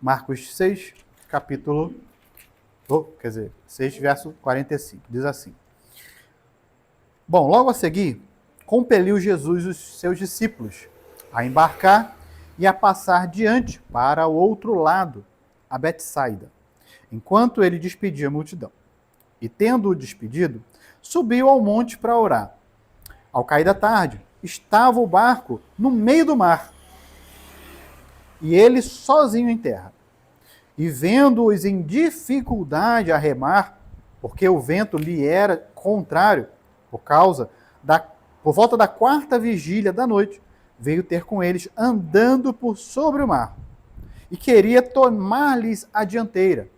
Marcos 6, quer dizer, 6, verso 45, diz assim. Bom, logo a seguir, compeliu Jesus os seus discípulos a embarcar e a passar diante para o outro lado, a Betsaida, enquanto ele despedia a multidão. E tendo-o despedido, subiu ao monte para orar. Ao cair da tarde, estava o barco no meio do mar, e ele sozinho em terra. E vendo-os em dificuldade a remar, porque o vento lhe era contrário, por volta da quarta vigília da noite, veio ter com eles andando por sobre o mar, e queria tomar-lhes a dianteira.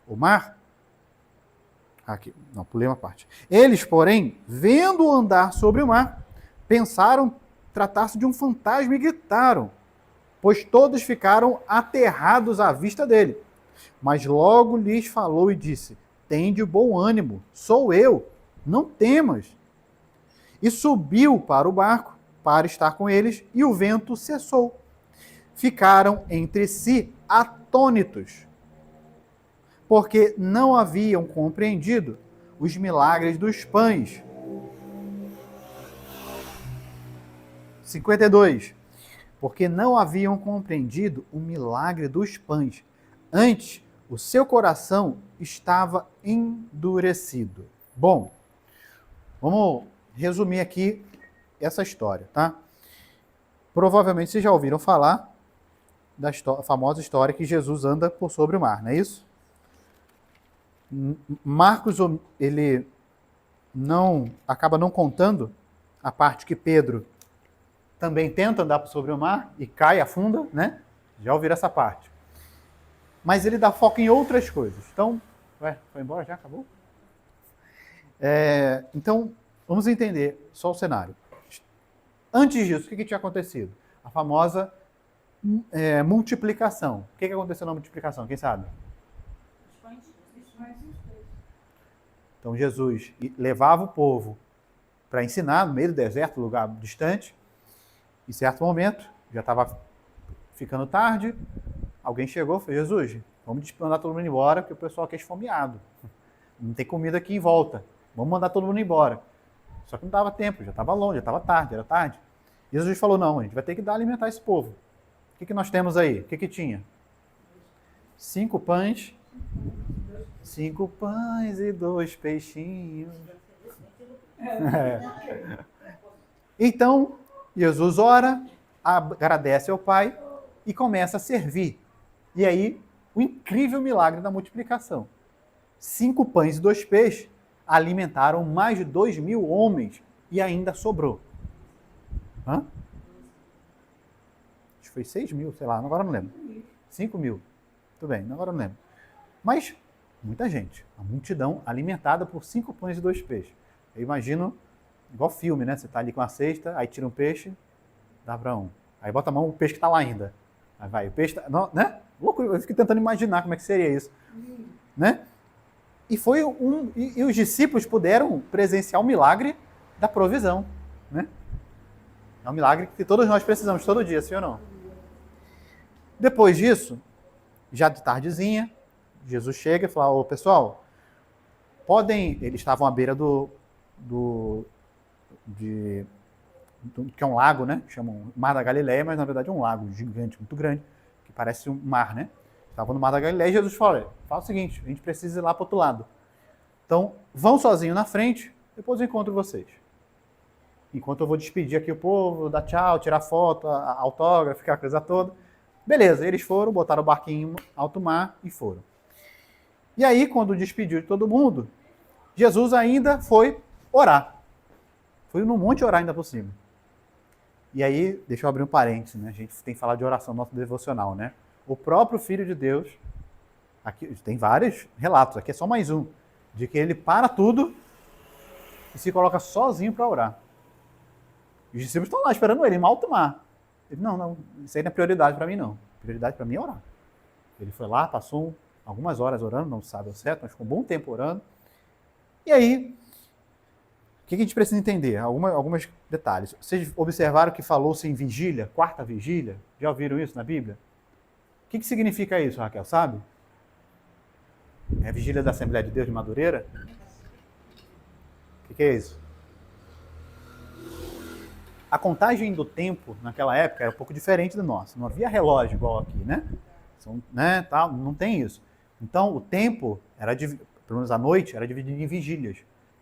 O mar... Aqui, não, pulei uma parte. Eles, porém, vendo-o andar sobre o mar, pensaram tratar-se de um fantasma e gritaram, pois todos ficaram aterrados à vista dele. Mas logo lhes falou e disse: tende bom ânimo, sou eu, não temas. E subiu para o barco para estar com eles, e o vento cessou. Ficaram entre si atônitos, porque não haviam compreendido os milagres dos pães. 52. Porque não haviam compreendido o milagre dos pães. Antes, o seu coração estava endurecido. Bom, vamos resumir aqui essa história, tá? Provavelmente vocês já ouviram falar da famosa história que Jesus anda por sobre o mar, não é isso? Marcos, ele acaba não contando a parte que Pedro também tenta andar por sobre o mar e cai, afunda, né? Já ouviram essa parte. Mas ele dá foco em outras coisas. Então, foi embora já? Acabou? Então, vamos entender só o cenário. Antes disso, o que tinha acontecido? A famosa multiplicação. O que aconteceu na multiplicação? Quem sabe? Então, Jesus levava o povo para ensinar no meio do deserto, lugar distante. Em certo momento, já estava ficando tarde, alguém chegou e falou: Jesus, vamos mandar todo mundo embora, porque o pessoal aqui é esfomeado. Não tem comida aqui em volta. Vamos mandar todo mundo embora. Só que não dava tempo, já estava longe, já estava tarde, era tarde. E Jesus falou: não, a gente vai ter que alimentar esse povo. O que nós temos aí? O que tinha? 5 pães. 5 pães e 2 peixinhos. Então, Jesus ora, agradece ao Pai e começa a servir. E aí, o incrível milagre da multiplicação. 5 pães e 2 peixes alimentaram mais de 2.000 homens e ainda sobrou. Acho que foi 6.000, sei lá, agora não lembro. 5.000. Tudo bem, agora não lembro. Mas, muita gente. A multidão alimentada por 5 pães e 2 peixes. Eu imagino, igual filme, né? Você tá ali com a cesta, aí tira um peixe, dá para um. Aí bota a mão, o peixe que tá lá ainda. Aí vai, o peixe tá... Não, né? Loucura, eu fiquei tentando imaginar como é que seria isso. Né? E os discípulos puderam presenciar o milagre da provisão. Né? É um milagre que todos nós precisamos todo dia, sim ou não? Depois disso, já de tardezinha, Jesus chega e fala: ô pessoal, eles estavam à beira que é um lago, né? Chamam Mar da Galileia, mas na verdade é um lago gigante, muito grande, que parece um mar, né? Estavam no Mar da Galileia e Jesus fala o seguinte: a gente precisa ir lá para o outro lado. Então, vão sozinho na frente, depois eu encontro vocês. Enquanto eu vou despedir aqui o povo, dar tchau, tirar foto, autógrafo, aquela coisa toda. Beleza, eles foram, botaram o barquinho alto mar e foram. E aí, quando despediu de todo mundo, Jesus ainda foi orar. Foi no monte orar ainda por cima. E aí, deixa eu abrir um parênteses, né? A gente tem que falar de oração no nosso devocional, né? O próprio Filho de Deus, aqui tem vários relatos, aqui é só mais um, de que ele para tudo e se coloca sozinho para orar. Os discípulos estão lá esperando ele, em alto mar. Ele, não, isso aí não é prioridade para mim, não. Prioridade para mim é orar. Ele foi lá, passou algumas horas orando, não sabe ao certo, mas ficou um bom tempo orando. E aí, o que a gente precisa entender? Alguns detalhes. Vocês observaram que falou-se em vigília, quarta vigília? Já ouviram isso na Bíblia? que significa isso, Raquel, sabe? É a vigília da Assembleia de Deus de Madureira? O que é isso? A contagem do tempo naquela época era um pouco diferente do nosso. Não havia relógio igual aqui, né? Tal, não tem isso. Então, o tempo, pelo menos à noite, era dividido em vigílias.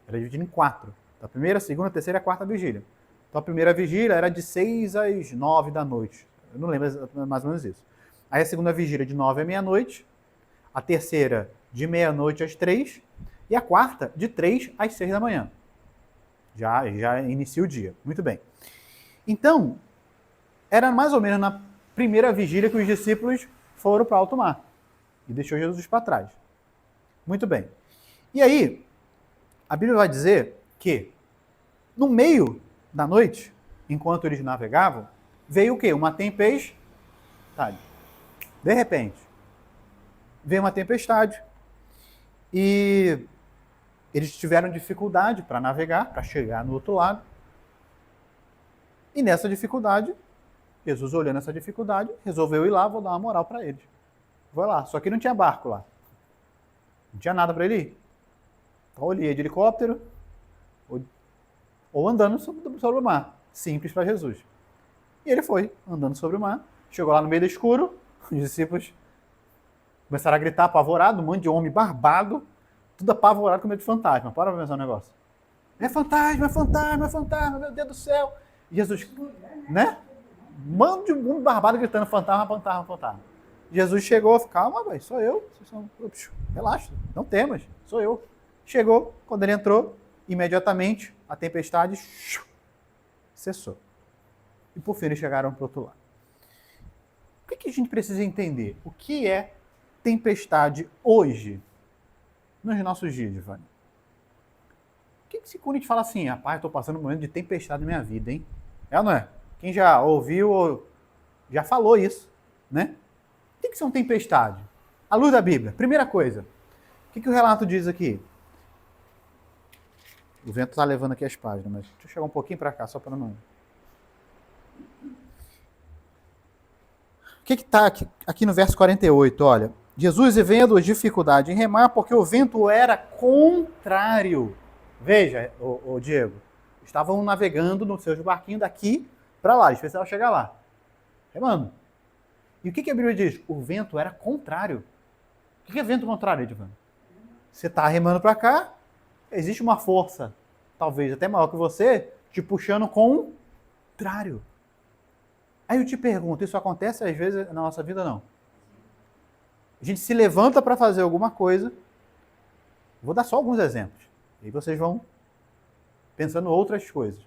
Era dividido em 4. Então, a primeira, a segunda, a terceira e a quarta vigília. Então, a primeira vigília era de 6 às 9 da noite. Eu não lembro mais ou menos isso. Aí, a segunda vigília de 9 à meia-noite. A terceira, de meia-noite às 3. E a quarta, de 3 às 6 da manhã. Já inicia o dia. Muito bem. Então, era mais ou menos na primeira vigília que os discípulos foram para alto mar. E deixou Jesus para trás. Muito bem. E aí, a Bíblia vai dizer que, no meio da noite, enquanto eles navegavam, veio o quê? Uma tempestade. De repente, veio uma tempestade. E eles tiveram dificuldade para navegar, para chegar no outro lado. E nessa dificuldade, Jesus, olhando essa dificuldade, resolveu ir lá, vou dar uma moral para eles. Vou lá. Só que não tinha barco lá. Não tinha nada para ele ir. Então ele ia de helicóptero ou andando sobre o mar. Simples para Jesus. E ele foi, andando sobre o mar. Chegou lá no meio do escuro, os discípulos começaram a gritar apavorado, um monte de homem barbado, tudo apavorado com medo de fantasma. Para pensar um negócio. É fantasma, é fantasma, é fantasma, meu Deus do céu. Jesus, né? Um monte de homem barbado gritando fantasma, fantasma, fantasma. Jesus chegou, calma, velho, sou eu. Relaxa, não temas, sou eu. Chegou, quando ele entrou, imediatamente a tempestade cessou. E por fim eles chegaram para o outro lado. O que a gente precisa entender? O que é tempestade hoje, nos nossos dias, Giovanni? O que quando a gente fala assim, rapaz, estou passando um momento de tempestade na minha vida, hein? É ou não é? Quem já ouviu ou já falou isso, né? O que são tempestade? À luz da Bíblia, primeira coisa. O que o relato diz aqui? O vento está levando aqui as páginas, mas deixa eu chegar um pouquinho para cá, só para não... O que está aqui no verso 48? Olha, Jesus vendo a dificuldade em remar porque o vento era contrário. Veja, ô Diego, estavam navegando nos seus barquinhos daqui para lá, especial chegar lá. Remando. E o que a Bíblia diz? O vento era contrário. O que é vento contrário, Edivano? Você está remando para cá, existe uma força, talvez até maior que você, te puxando contrário. Aí eu te pergunto, isso acontece às vezes na nossa vida ou não? A gente se levanta para fazer alguma coisa, vou dar só alguns exemplos, e aí vocês vão pensando em outras coisas.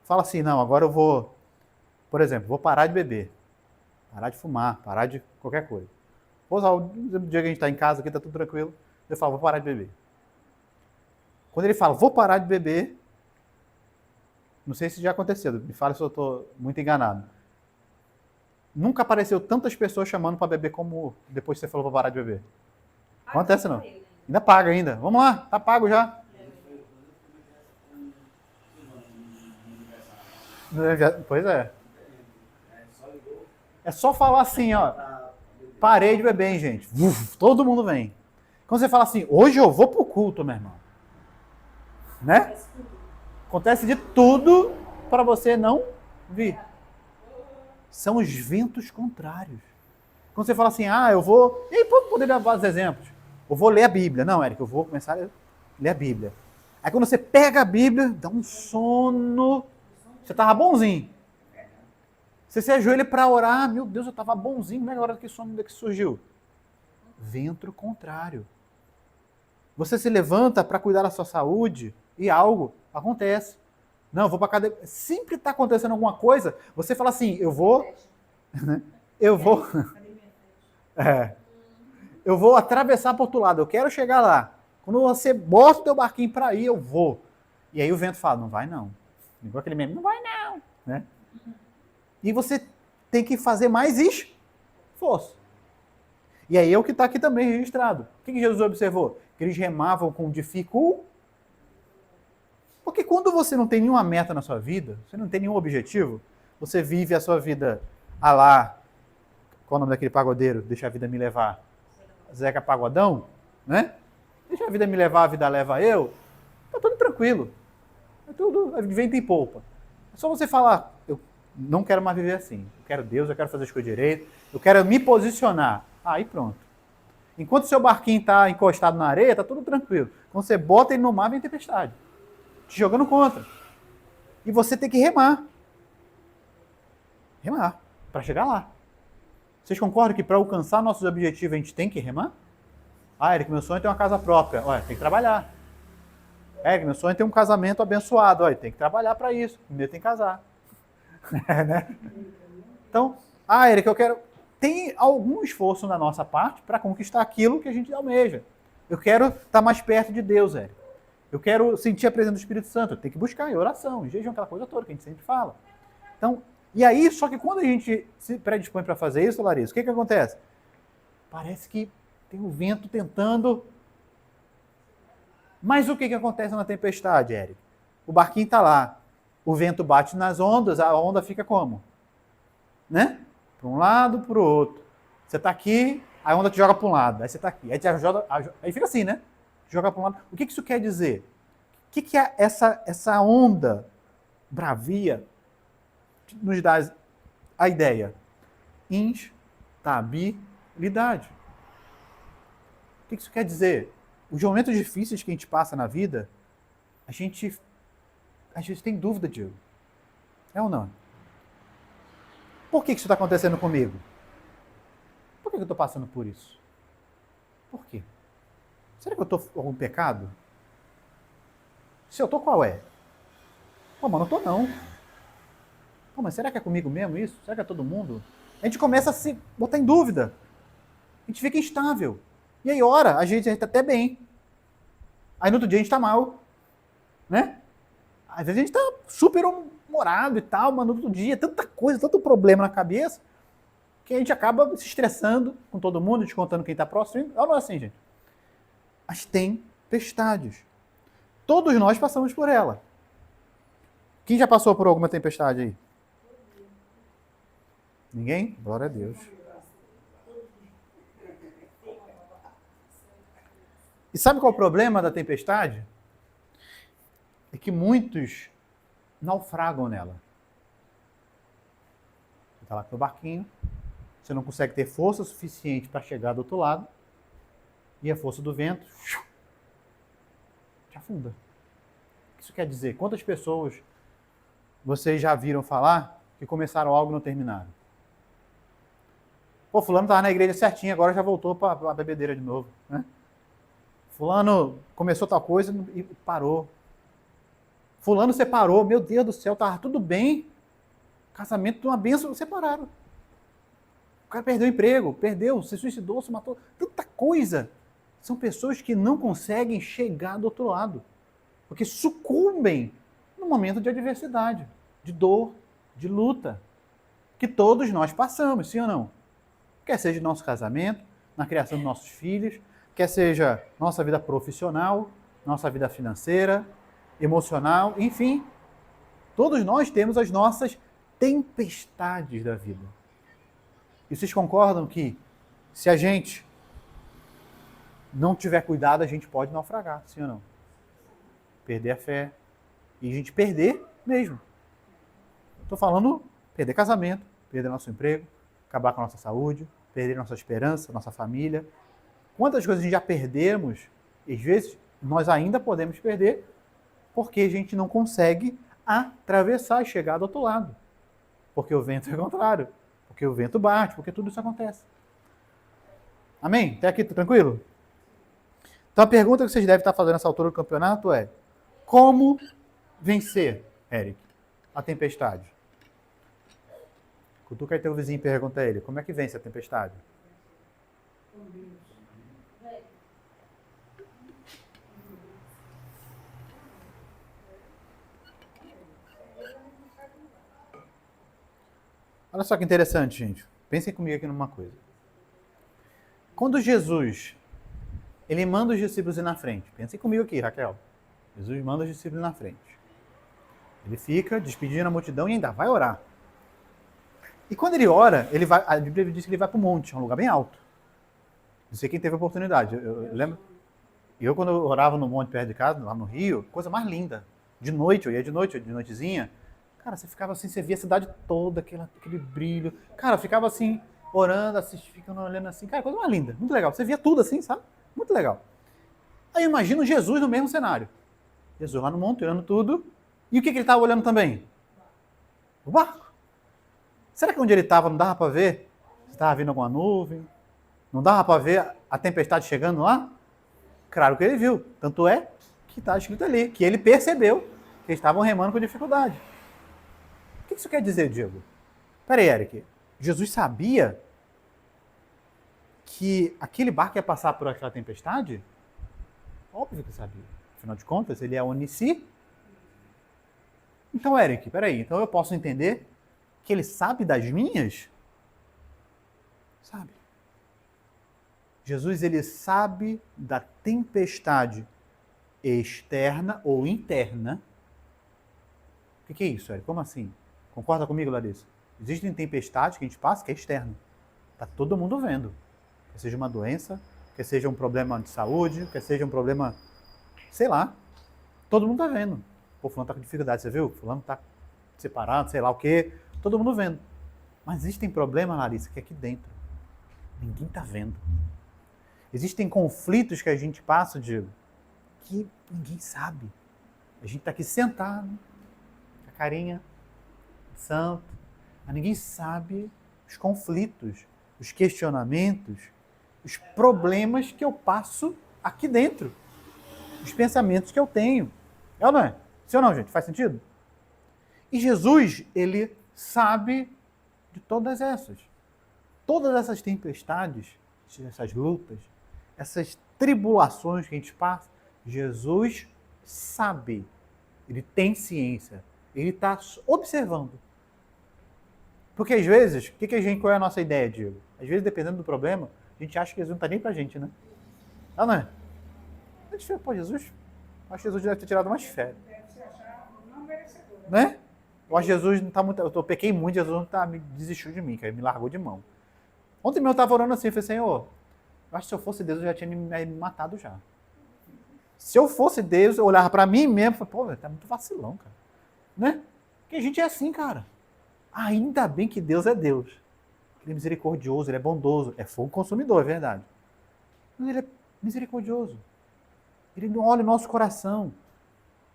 Fala assim, não, agora eu vou, por exemplo, vou parar de beber, parar de fumar, parar de qualquer coisa. Vou usar o dia que a gente está em casa, aqui está tudo tranquilo, eu falo, vou parar de beber. Quando ele fala, vou parar de beber, não sei se já aconteceu, me fala se eu estou muito enganado. Nunca apareceu tantas pessoas chamando para beber como depois que você falou para parar de beber. Acontece não. Ainda paga ainda. Vamos lá, tá pago já. Pois é. É só falar assim, ó. Parei de beber, hein, gente. Todo mundo vem. Quando você fala assim, hoje eu vou pro culto, meu irmão. Né? Acontece de tudo para você não vir. São os ventos contrários. Quando você fala assim, eu vou... E aí, poder dar vários exemplos. Eu vou ler a Bíblia. Não, Érico, eu vou começar a ler a Bíblia. Aí quando você pega a Bíblia, dá um sono. Você tava bonzinho. Você se ajoelha para orar. Meu Deus, eu tava bonzinho. Como é que a hora que sono daqui surgiu? Vento contrário. Você se levanta para cuidar da sua saúde e algo acontece. Não, eu vou para academia. Sempre está acontecendo alguma coisa. Você fala assim, eu vou atravessar para o outro lado. Eu quero chegar lá. Quando você bota o teu barquinho para ir, eu vou. E aí o vento fala, não vai não. Igual aquele meme, não vai não. Né? E você tem que fazer mais esforço. E aí é o que está aqui também registrado. O que Jesus observou? Que eles remavam com dificuldade. Porque quando você não tem nenhuma meta na sua vida, você não tem nenhum objetivo, você vive a sua vida Qual o nome daquele pagodeiro? Deixa a vida me levar. Zeca Pagodão, né? Deixa a vida me levar, a vida leva eu. Tá tudo tranquilo. É tudo vento e polpa. É só você falar, eu não quero mais viver assim. Eu quero Deus, eu quero fazer as coisas direito, eu quero me posicionar. Aí pronto. Enquanto o seu barquinho está encostado na areia, tá tudo tranquilo. Quando você bota ele no mar, vem tempestade. Te jogando contra. E você tem que remar. Remar. Para chegar lá. Vocês concordam que para alcançar nossos objetivos a gente tem que remar? Ah, Eric, meu sonho é ter uma casa própria. Olha, tem que trabalhar. Eric, meu sonho é ter um casamento abençoado. Olha, tem que trabalhar para isso. Primeiro tem que casar. Né? Então, Eric, eu quero... Tem algum esforço na nossa parte para conquistar aquilo que a gente almeja. Eu quero estar mais perto de Deus, Eric. Eu quero sentir a presença do Espírito Santo. Eu tenho que buscar em oração, em jejum, aquela coisa toda que a gente sempre fala. Então, e aí, só que quando a gente se predispõe para fazer isso, Larissa, o que acontece? Parece que tem o vento tentando. Mas o que acontece na tempestade, Eric? O barquinho está lá, o vento bate nas ondas, a onda fica como? Né? Para um lado, para o outro. Você está aqui, a onda te joga para um lado, aí você está aqui, aí fica assim, né? Joga para um lado. O que isso quer dizer? O que é essa onda bravia nos dá a ideia? Instabilidade. O que isso quer dizer? Os momentos difíceis que a gente passa na vida, a gente às vezes tem dúvida, Diego. É ou não? Por que isso está acontecendo comigo? Por que eu estou passando por isso? Por quê? Será que eu estou com algum pecado? Se eu estou, qual é? Pô, mas não estou não. Pô, mas será que é comigo mesmo isso? Será que é todo mundo? A gente começa a se botar em dúvida. A gente fica instável. E aí, ora, a gente está até bem. Aí no outro dia a gente está mal. Né? Às vezes a gente está super humorado e tal, mas no outro dia, tanta coisa, tanto problema na cabeça, que a gente acaba se estressando com todo mundo, descontando quem está próximo. Não é assim, gente. As tempestades. Todos nós passamos por ela. Quem já passou por alguma tempestade aí? Ninguém? Glória a Deus. E sabe qual é o problema da tempestade? É que muitos naufragam nela. Você está lá com o barquinho, você não consegue ter força suficiente para chegar do outro lado, e a força do vento te afunda. O que isso quer dizer? Quantas pessoas vocês já viram falar que começaram algo e não terminaram? Pô, fulano estava na igreja certinho, agora já voltou para a bebedeira de novo. Né? Fulano começou tal coisa e parou. Fulano separou, meu Deus do céu, estava tudo bem. Casamento de uma bênção, separaram. O cara perdeu o emprego, se suicidou, se matou. Tanta coisa. São pessoas que não conseguem chegar do outro lado. Porque sucumbem no momento de adversidade, de dor, de luta. Que todos nós passamos, sim ou não? Quer seja no nosso casamento, na criação dos nossos filhos, quer seja nossa vida profissional, nossa vida financeira, emocional, enfim. Todos nós temos as nossas tempestades da vida. E vocês concordam que se a gente não tiver cuidado, a gente pode naufragar, sim ou não? Perder a fé. E a gente perder mesmo. Estou falando perder casamento, perder nosso emprego, acabar com a nossa saúde, perder nossa esperança, nossa família. Quantas coisas a gente já perdemos, e às vezes nós ainda podemos perder, porque a gente não consegue atravessar e chegar do outro lado. Porque o vento é contrário, porque o vento bate, porque tudo isso acontece. Amém? Até aqui, tranquilo? Então a pergunta que vocês devem estar fazendo nessa altura do campeonato é: como vencer, Eric, a tempestade? Cutuca aí teu vizinho e pergunta a ele: como é que vence a tempestade? Olha só que interessante, gente. Pensem comigo aqui numa coisa. Quando Jesus, ele manda os discípulos ir na frente. Pensem comigo aqui, Raquel. Jesus manda os discípulos ir na frente. Ele fica despedindo a multidão e ainda vai orar. E quando ele ora, ele vai, a Bíblia diz que ele vai para o monte, um lugar bem alto. Não sei quem teve a oportunidade. Eu lembro. Eu, quando eu orava no monte perto de casa, lá no Rio, coisa mais linda. De noite, eu ia de noite, de noitezinha. Cara, você ficava assim, você via a cidade toda, aquele brilho. Cara, eu ficava assim, orando, ficando olhando assim. Cara, coisa mais linda, muito legal. Você via tudo assim, sabe? Muito legal. Aí eu imagino Jesus no mesmo cenário. Jesus lá no monte, olhando tudo. E o que ele estava olhando também? O barco. Será que onde ele estava não dava para ver? Se estava vindo alguma nuvem? Não dava para ver a tempestade chegando lá? Claro que ele viu. Tanto é que está escrito ali, que ele percebeu que eles estavam remando com dificuldade. O que isso quer dizer, Diego? Peraí, Eric. Jesus sabia que aquele barco ia passar por aquela tempestade? Óbvio que sabia. Afinal de contas, ele é onisci. Então, Eric, peraí. Então eu posso entender que ele sabe das minhas? Sabe. Jesus, ele sabe da tempestade externa ou interna. O que é isso, Eric? Como assim? Concorda comigo, Larissa? Existem tempestades que a gente passa que é externa. Está todo mundo vendo. Quer seja uma doença, quer seja um problema de saúde, quer seja um problema, sei lá. Todo mundo está vendo. Pô, fulano está com dificuldade, você viu? Fulano está separado, sei lá o quê. Todo mundo vendo. Mas existem problemas, Larissa, que é aqui dentro. Ninguém está vendo. Existem conflitos que a gente passa, Diego, que ninguém sabe. A gente está aqui sentado, com a carinha, santo, mas ninguém sabe os conflitos, os questionamentos, os problemas que eu passo aqui dentro, os pensamentos que eu tenho. É ou não é? Sim ou não, gente? Faz sentido? E Jesus, ele sabe de todas essas tempestades, essas lutas, essas tribulações que a gente passa. Jesus sabe, ele tem ciência, ele está observando. Porque às vezes, qual é a nossa ideia, Diego? Às vezes, dependendo do problema, a gente acha que Jesus não está nem pra gente, né? Não é? A gente fala, pô, Jesus, acho que Jesus deve ter tirado mais férias. Deve se achar não merecedor. Né? Eu acho que Jesus não está muito. Eu pequei muito, Jesus não tá, me desistiu de mim, que ele me largou de mão. Ontem mesmo eu estava orando assim, eu falei, Senhor, eu acho que se eu fosse Deus, eu já tinha me matado já. Se eu fosse Deus, eu olhava pra mim mesmo e falava, pô, tá muito vacilão, cara. Né? Porque a gente é assim, cara. Ainda bem que Deus é Deus. Ele é misericordioso, ele é bondoso. É fogo consumidor, é verdade. Mas ele é misericordioso. Ele não olha o nosso coração.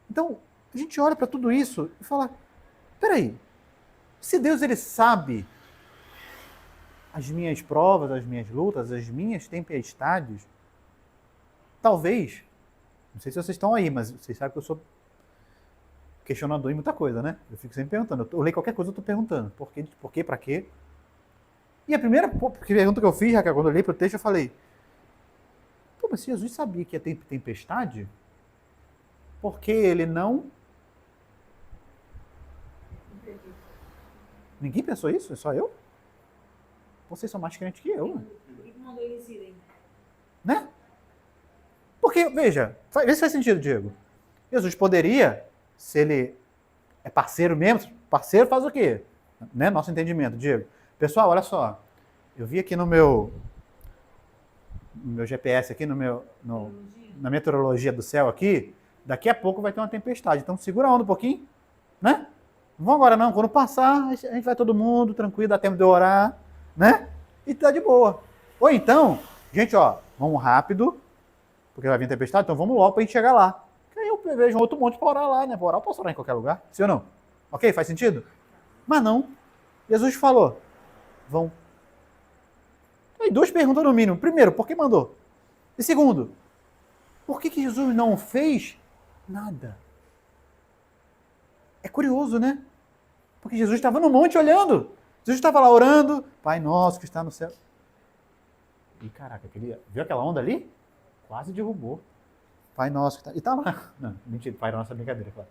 Então, a gente olha para tudo isso e fala, peraí, se Deus ele sabe as minhas provas, as minhas lutas, as minhas tempestades, talvez, não sei se vocês estão aí, mas vocês sabem que eu sou questionador em muita coisa, né? Eu fico sempre perguntando. Eu leio qualquer coisa, eu tô perguntando. Por quê, pra quê? E a primeira pergunta que eu fiz, Raquel, quando eu li pro texto, eu falei, pô, mas se Jesus sabia que ia ter tempestade, por que ele não... Ninguém pensou isso? É só eu? Vocês são mais crentes que eu, né? Por que mandou eles irem? Né? Porque, veja, vê se faz sentido, Diego. Jesus poderia, se ele é parceiro mesmo, parceiro faz o quê? Né? Nosso entendimento, Diego. Pessoal, olha só. Eu vi aqui no meu GPS, aqui na meteorologia do céu aqui, daqui a pouco vai ter uma tempestade. Então segura a onda um pouquinho, né? Não vão agora não. Quando passar, a gente vai todo mundo tranquilo, dá tempo de orar, né? E tá de boa. Ou então, gente, ó, vamos rápido, porque vai vir tempestade, então vamos logo pra gente chegar lá. Que aí eu vejo um outro monte pra orar lá, né? Pra orar, eu posso orar em qualquer lugar, sim ou não? Ok? Faz sentido? Mas não. Jesus falou, vão. Aí duas perguntas no mínimo. Primeiro, por que mandou? E segundo, por que Jesus não fez nada? É curioso, né? Porque Jesus estava no monte olhando. Jesus estava lá orando. Pai nosso que está no céu. E caraca, viu aquela onda ali? Quase derrubou. Pai nosso que está... E tá lá. Não, mentira, Pai nosso é brincadeira, claro.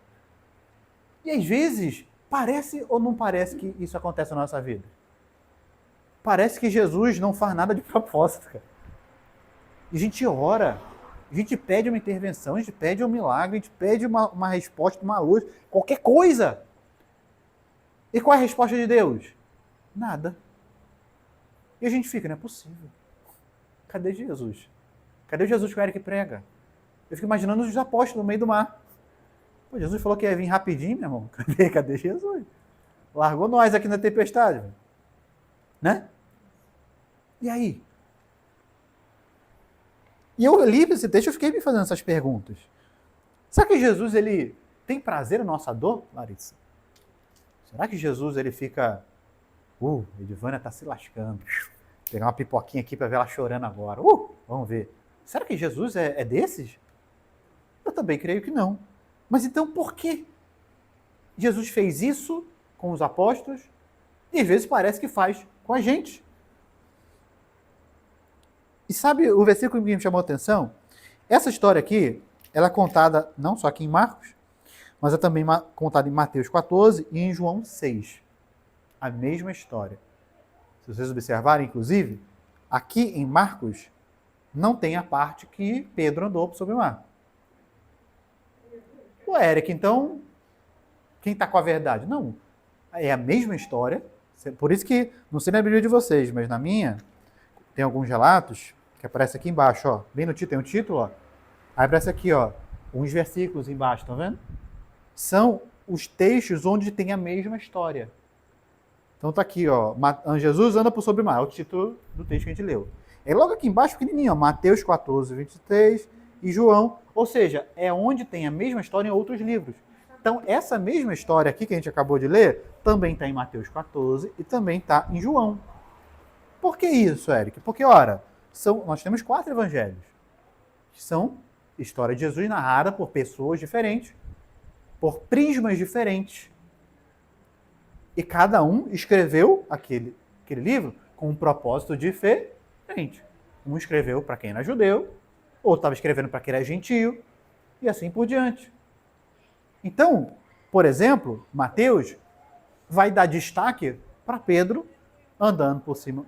E às vezes, parece ou não parece que isso acontece na nossa vida? Parece que Jesus não faz nada de propósito, cara. E a gente ora, a gente pede uma intervenção, a gente pede um milagre, a gente pede uma resposta, uma luz, qualquer coisa. E qual é a resposta de Deus? Nada. E a gente fica, não é possível. Cadê Jesus? Cadê o Jesus que o Eric prega? Eu fico imaginando os apóstolos no meio do mar. Pô, Jesus falou que ia vir rapidinho, meu irmão. Cadê Jesus? Largou nós aqui na tempestade. Né? E aí? E eu li esse texto e fiquei me fazendo essas perguntas. Será que Jesus, ele tem prazer na nossa dor, Larissa? Será que Jesus, ele fica... Edivânia tá se lascando. Pegar uma pipoquinha aqui para ver ela chorando agora. Vamos ver. Será que Jesus é desses? Eu também creio que não. Mas então por que Jesus fez isso com os apóstolos e às vezes parece que faz com a gente? E sabe o versículo que me chamou a atenção? Essa história aqui, ela é contada não só aqui em Marcos, mas é também contada em Mateus 14 e em João 6. A mesma história. Se vocês observarem, inclusive, aqui em Marcos, não tem a parte que Pedro andou sobre o mar. O Eric, então, quem está com a verdade? Não. É a mesma história. Por isso que, não sei na Bíblia de vocês, mas na minha, tem alguns relatos que aparece aqui embaixo, ó. Bem no título, tem um título, ó. Aí aparece aqui, ó, uns versículos embaixo, estão vendo? São os textos onde tem a mesma história. Então tá aqui, ó, Jesus anda por sobre o mar, é o título do texto que a gente leu. É logo aqui embaixo, pequenininho, ó, Mateus 14, 23 e João. Ou seja, é onde tem a mesma história em outros livros. Então, essa mesma história aqui que a gente acabou de ler, também está em Mateus 14 e também está em João. Por que isso, Eric? Porque, ora, nós temos 4 evangelhos, que são história de Jesus narrada por pessoas diferentes, por prismas diferentes. E cada um escreveu aquele livro com um propósito diferente. Um escreveu para quem era judeu, outro estava escrevendo para quem era gentio, e assim por diante. Então, por exemplo, Mateus vai dar destaque para Pedro andando por cima,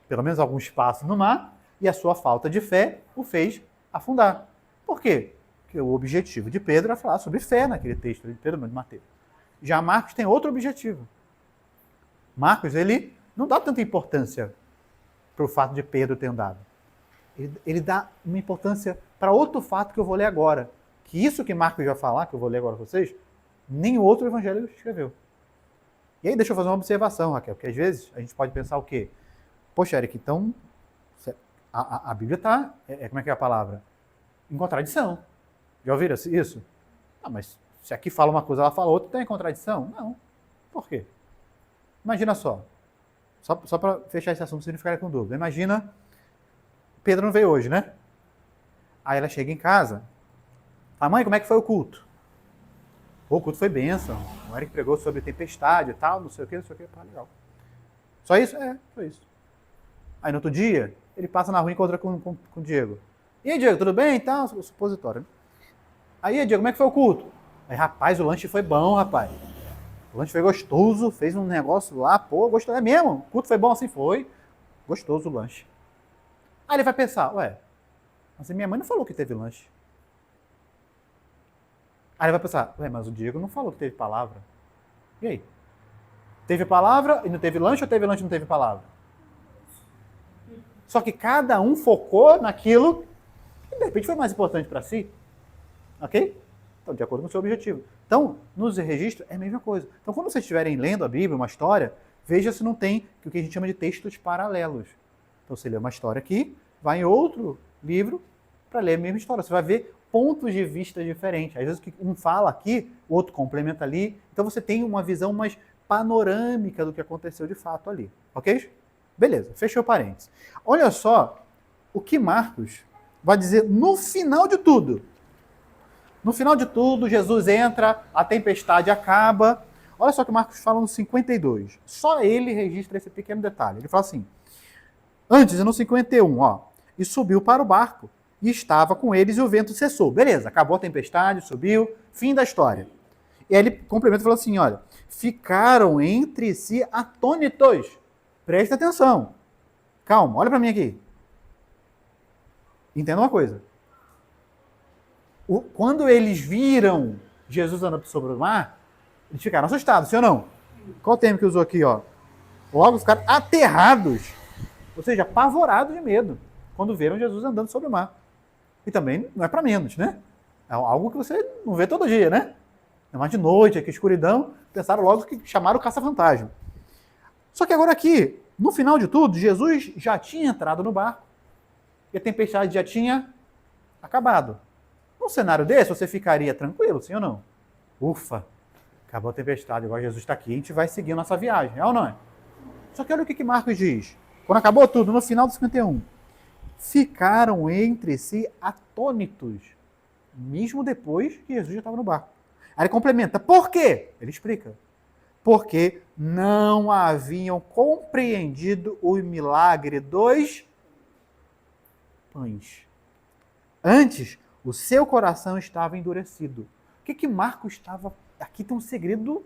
pelo menos alguns passos no mar, e a sua falta de fé o fez afundar. Por quê? Porque o objetivo de Pedro é falar sobre fé naquele texto de Pedro, não de Mateus. Já Marcos tem outro objetivo. Marcos, ele não dá tanta importância para o fato de Pedro ter andado. Ele dá uma importância para outro fato que eu vou ler agora. Que isso que Marcos vai falar, que eu vou ler agora com vocês, nenhum outro evangelho escreveu. E aí deixa eu fazer uma observação, Raquel, porque às vezes a gente pode pensar o quê? Poxa, Eric, então a Bíblia está, como é que é a palavra? Em contradição. Já ouviram isso? Ah, mas se aqui fala uma coisa, ela fala outra, está em contradição? Não. Por quê? Imagina só para fechar esse assunto, se não ficar com dúvida. Imagina, Pedro não veio hoje, né? Aí ela chega em casa, fala, mãe, como é que foi o culto? Pô, o culto foi bênção. O Eric pregou sobre tempestade e tal, não sei o que. Pá, legal. Só isso? É, só isso. Aí no outro dia, ele passa na rua e encontra com o Diego. E aí, Diego, tudo bem? Então, supositório, né? Aí, Diego, como é que foi o culto? Aí, rapaz, o lanche foi bom, rapaz. O lanche foi gostoso, fez um negócio lá, pô, gostou, é mesmo? O culto foi bom assim? Foi. Gostoso o lanche. Aí ele vai pensar, ué, mas minha mãe não falou que teve lanche. Aí ele vai pensar, ué, mas o Diego não falou que teve palavra. E aí? Teve palavra e não teve lanche, ou teve lanche e não teve palavra? Só que cada um focou naquilo que de repente foi mais importante para si. Ok? Então, de acordo com o seu objetivo. Então, nos registros é a mesma coisa. Então, quando vocês estiverem lendo a Bíblia, uma história, veja se não tem o que a gente chama de textos paralelos. Então, você lê uma história aqui, vai em outro livro para ler a mesma história. Você vai ver pontos de vista diferentes. Às vezes um fala aqui, o outro complementa ali. Então, você tem uma visão mais panorâmica do que aconteceu de fato ali. Ok? Beleza, fechou parênteses. Olha só o que Marcos vai dizer no final de tudo. No final de tudo, Jesus entra, a tempestade acaba. Olha só o que Marcos fala no 52. Só ele registra esse pequeno detalhe. Ele fala assim, antes, no 51, ó, e subiu para o barco, e estava com eles e o vento cessou. Beleza, acabou a tempestade, subiu, fim da história. E aí ele complementa e fala assim, olha, ficaram entre si atônitos. Presta atenção. Calma, olha para mim aqui. Entenda uma coisa. Quando eles viram Jesus andando sobre o mar, eles ficaram assustados, sim ou não? Qual o termo que usou aqui, ó? Logo ficaram aterrados, ou seja, apavorados de medo, quando viram Jesus andando sobre o mar. E também não é para menos, né? É algo que você não vê todo dia, né? É mais de noite, aqui escuridão, pensaram logo que chamaram o caça-fantasma. Só que agora aqui, no final de tudo, Jesus já tinha entrado no barco e a tempestade já tinha acabado. Num cenário desse, você ficaria tranquilo, sim ou não? Ufa, acabou a tempestade, agora Jesus está aqui, a gente vai seguir a nossa viagem, é ou não é? Só que olha o que Marcos diz. Quando acabou tudo, no final do 51, ficaram entre si atônitos, mesmo depois que Jesus já estava no barco. Aí ele complementa, por quê? Ele explica. Porque não haviam compreendido o milagre dos pães. Antes, o seu coração estava endurecido. O que Marcos estava... Aqui tem um segredo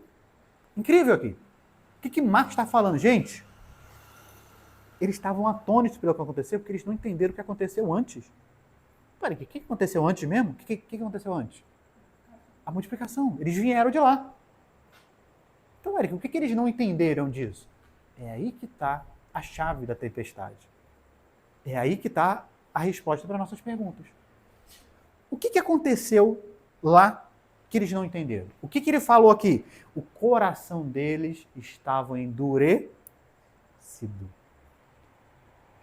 incrível aqui. O que Marcos está falando? Gente, eles estavam atônitos pelo que aconteceu, porque eles não entenderam o que aconteceu antes. Peraí, o que aconteceu antes mesmo? O que aconteceu antes? A multiplicação. Eles vieram de lá. Então, Eric, o que eles não entenderam disso? É aí que está a chave da tempestade. É aí que está a resposta para nossas perguntas. O que aconteceu lá que eles não entenderam? O que ele falou aqui? O coração deles estava endurecido.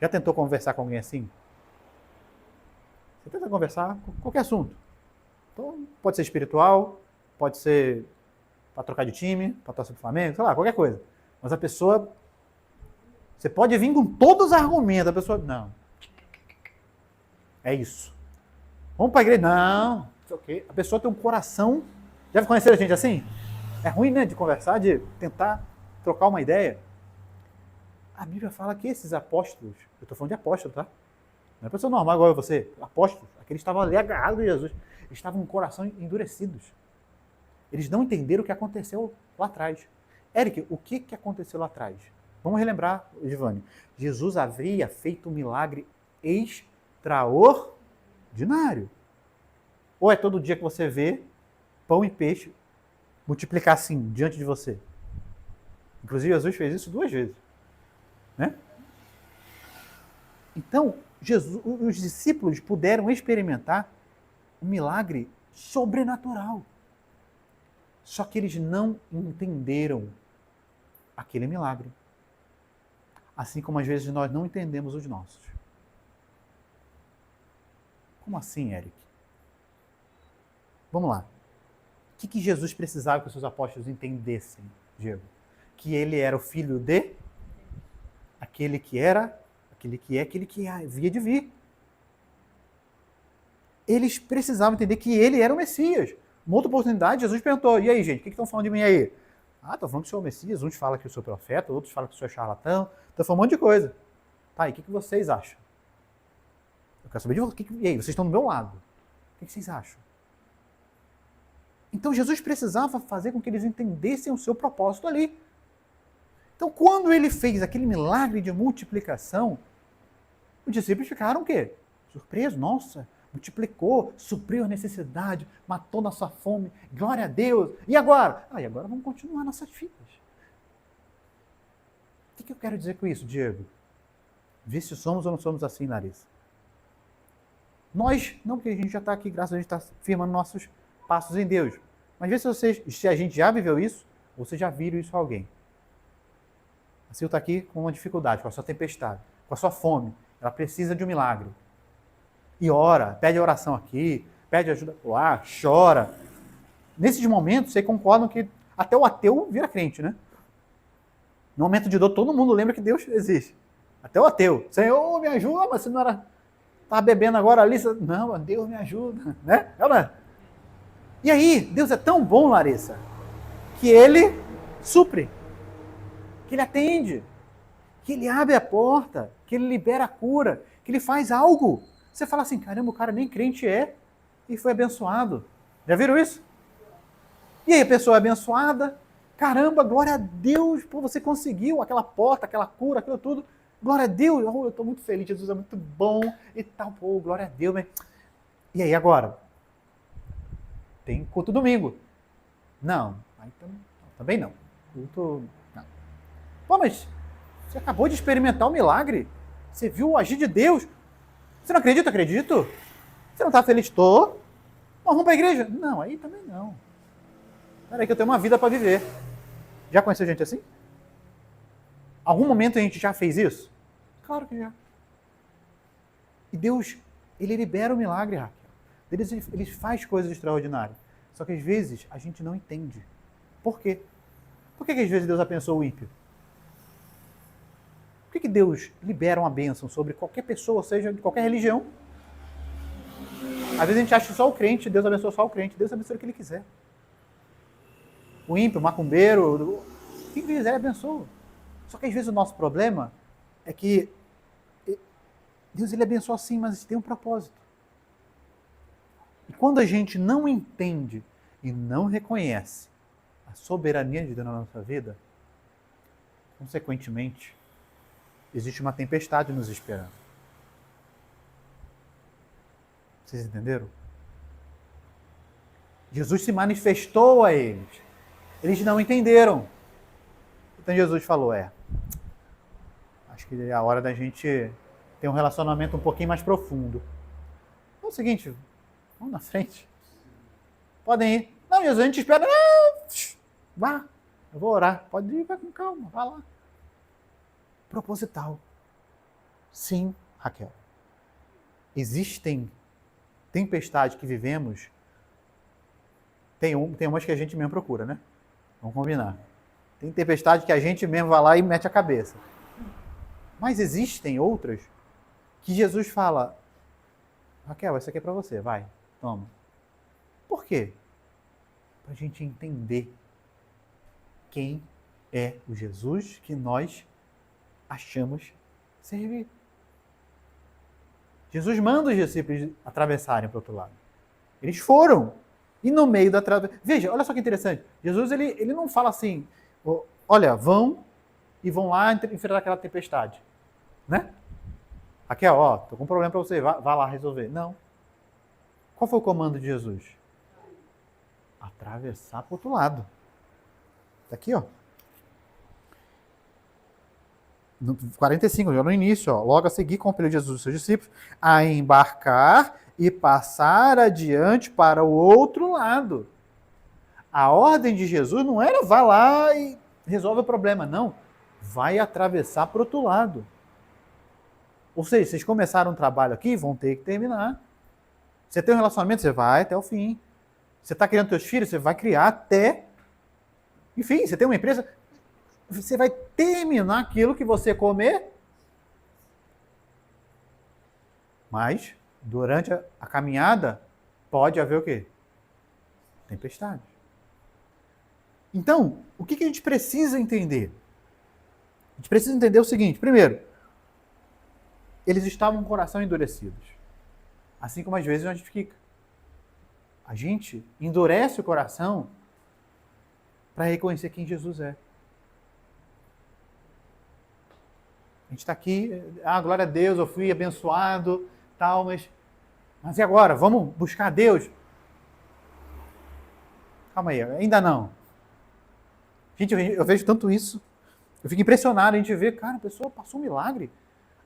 Já tentou conversar com alguém assim? Você tenta conversar com qualquer assunto. Então, pode ser espiritual, pode ser para trocar de time, para torcer pro Flamengo, sei lá, qualquer coisa. Mas a pessoa... Você pode vir com todos os argumentos, a pessoa... Não. É isso. Vamos para a igreja? Não. Okay. A pessoa tem um coração... Já conheceram a gente assim? É ruim, né, de conversar, de tentar trocar uma ideia. A Bíblia fala que esses apóstolos... Eu estou falando de apóstolo, tá? Não é pessoa normal igual você. Apóstolos. Aqueles estavam ali agarrados a Jesus. Eles estavam com o coração endurecidos. Eles não entenderam o que aconteceu lá atrás. Eric, o que aconteceu lá atrás? Vamos relembrar, Giovanni. Jesus havia feito um milagre extraordinário. Ou é todo dia que você vê pão e peixe multiplicar assim, diante de você? Inclusive, Jesus fez isso 2 vezes. Né? Então, os discípulos puderam experimentar um milagre sobrenatural. Só que eles não entenderam aquele milagre. Assim como às vezes nós não entendemos os nossos. Como assim, Eric? Vamos lá. O que Jesus precisava que os seus apóstolos entendessem, Diego? Que ele era o filho de aquele que era, aquele que havia de vir. Eles precisavam entender que ele era o Messias. Uma outra oportunidade, Jesus perguntou, e aí, gente, o que estão falando de mim aí? Ah, estão falando que eu sou o Messias, uns falam que eu sou profeta, outros falam que eu sou charlatão, estão falando um monte de coisa. Tá, e o que vocês acham? Eu quero saber de vocês. E aí, vocês estão do meu lado. O que vocês acham? Então, Jesus precisava fazer com que eles entendessem o seu propósito ali. Então, quando ele fez aquele milagre de multiplicação, os discípulos ficaram o quê? Surpresos, nossa, multiplicou, supriu a necessidade, matou nossa fome, glória a Deus. E agora? E agora vamos continuar nossas vidas. O que eu quero dizer com isso, Diego? Vê se somos ou não somos assim, Larissa. Nós, não porque a gente já está aqui, graças a gente está firmando nossos passos em Deus. Mas vê se a gente já viveu isso, ou se já viram isso a alguém. A Sil está aqui com uma dificuldade, com a sua tempestade, com a sua fome. Ela precisa de um milagre. E ora, pede oração aqui, pede ajuda lá, chora. Nesses momentos, vocês concordam que até o ateu vira crente, né? No momento de dor, todo mundo lembra que Deus existe. Até o ateu. Senhor, me ajuda, mas você não era... Estava bebendo agora ali. Não, Deus me ajuda. Né? E aí, Deus é tão bom, Larissa, que ele supre, que ele atende, que ele abre a porta, que ele libera a cura, que ele faz algo. Você fala assim, caramba, o cara nem crente é e foi abençoado. Já viram isso? E aí a pessoa é abençoada, caramba, glória a Deus, pô, você conseguiu aquela porta, aquela cura, aquilo tudo. Glória a Deus, eu estou muito feliz, Jesus é muito bom e tal, pô, glória a Deus. Mas... E aí agora? Tem culto domingo. Não, então, também não. Culto, não. Pô, mas Você acabou de experimentar o milagre. Você viu o agir de Deus. Você não acredita? Acredito. Você não está feliz? Estou. Mas vamos para a igreja? Não, aí também não. Espera aí que eu tenho uma vida para viver. Já conheceu gente assim? Algum momento a gente já fez isso? Claro que já. E Deus, Ele libera o milagre, Raquel. Ele faz coisas extraordinárias. Só que às vezes a gente não entende. Por quê? Por que às vezes Deus abençoa o ímpio? Por que Deus libera uma bênção sobre qualquer pessoa, seja de qualquer religião? Às vezes a gente acha que só o crente, Deus abençoa só o crente. Deus abençoa o que Ele quiser. O ímpio, o macumbeiro, o que Ele quiser, Ele abençoa. Só que às vezes o nosso problema é que Deus Ele abençoa sim, mas tem um propósito. E quando a gente não entende e não reconhece a soberania de Deus na nossa vida, consequentemente, existe uma tempestade nos esperando. Vocês entenderam? Jesus se manifestou a eles. Eles não entenderam. Então Jesus falou, acho que é a hora da gente ter um relacionamento um pouquinho mais profundo. É o seguinte, vamos na frente. Podem ir. Não, Jesus, a gente espera. Não, vá, eu vou orar. Pode ir, vai com calma, vá lá. Proposital. Sim, Raquel. Existem tempestades que vivemos. Tem umas que a gente mesmo procura, né? Vamos combinar. Tem tempestade que a gente mesmo vai lá e mete a cabeça. Mas existem outras que Jesus fala, Raquel, essa aqui é para você, vai, toma. Por quê? Para a gente entender quem é o Jesus que nós achamos servir. Jesus manda os discípulos atravessarem para o outro lado. Eles foram. E no meio da travessia... Veja, olha só que interessante. Jesus, ele não fala assim, olha, vão e vão lá enfrentar aquela tempestade. Né? Raquel, tô com um problema para você, vá lá resolver. Não. Qual foi o comando de Jesus? Atravessar para o outro lado. Está aqui, No 45, já no início, logo a seguir, compeliu Jesus e seus discípulos a embarcar e passar adiante para o outro lado. A ordem de Jesus não era vá lá e resolve o problema, não. Vai atravessar para o outro lado. Ou seja, vocês começaram um trabalho aqui, vão ter que terminar. Você tem um relacionamento, você vai até o fim. Você está criando seus filhos, você vai criar até... Enfim, você tem uma empresa, você vai terminar aquilo que você comer. Mas, durante a caminhada, pode haver o quê? Tempestade. Então, o que a gente precisa entender? A gente precisa entender o seguinte. Primeiro, eles estavam com o coração endurecidos. Assim como às vezes a gente fica. A gente endurece o coração para reconhecer quem Jesus é. A gente está aqui, glória a Deus, eu fui abençoado, tal, mas e agora? Vamos buscar Deus? Calma aí, ainda não. Gente, eu vejo tanto isso. Eu fico impressionado, a gente vê, cara, a pessoa passou um milagre.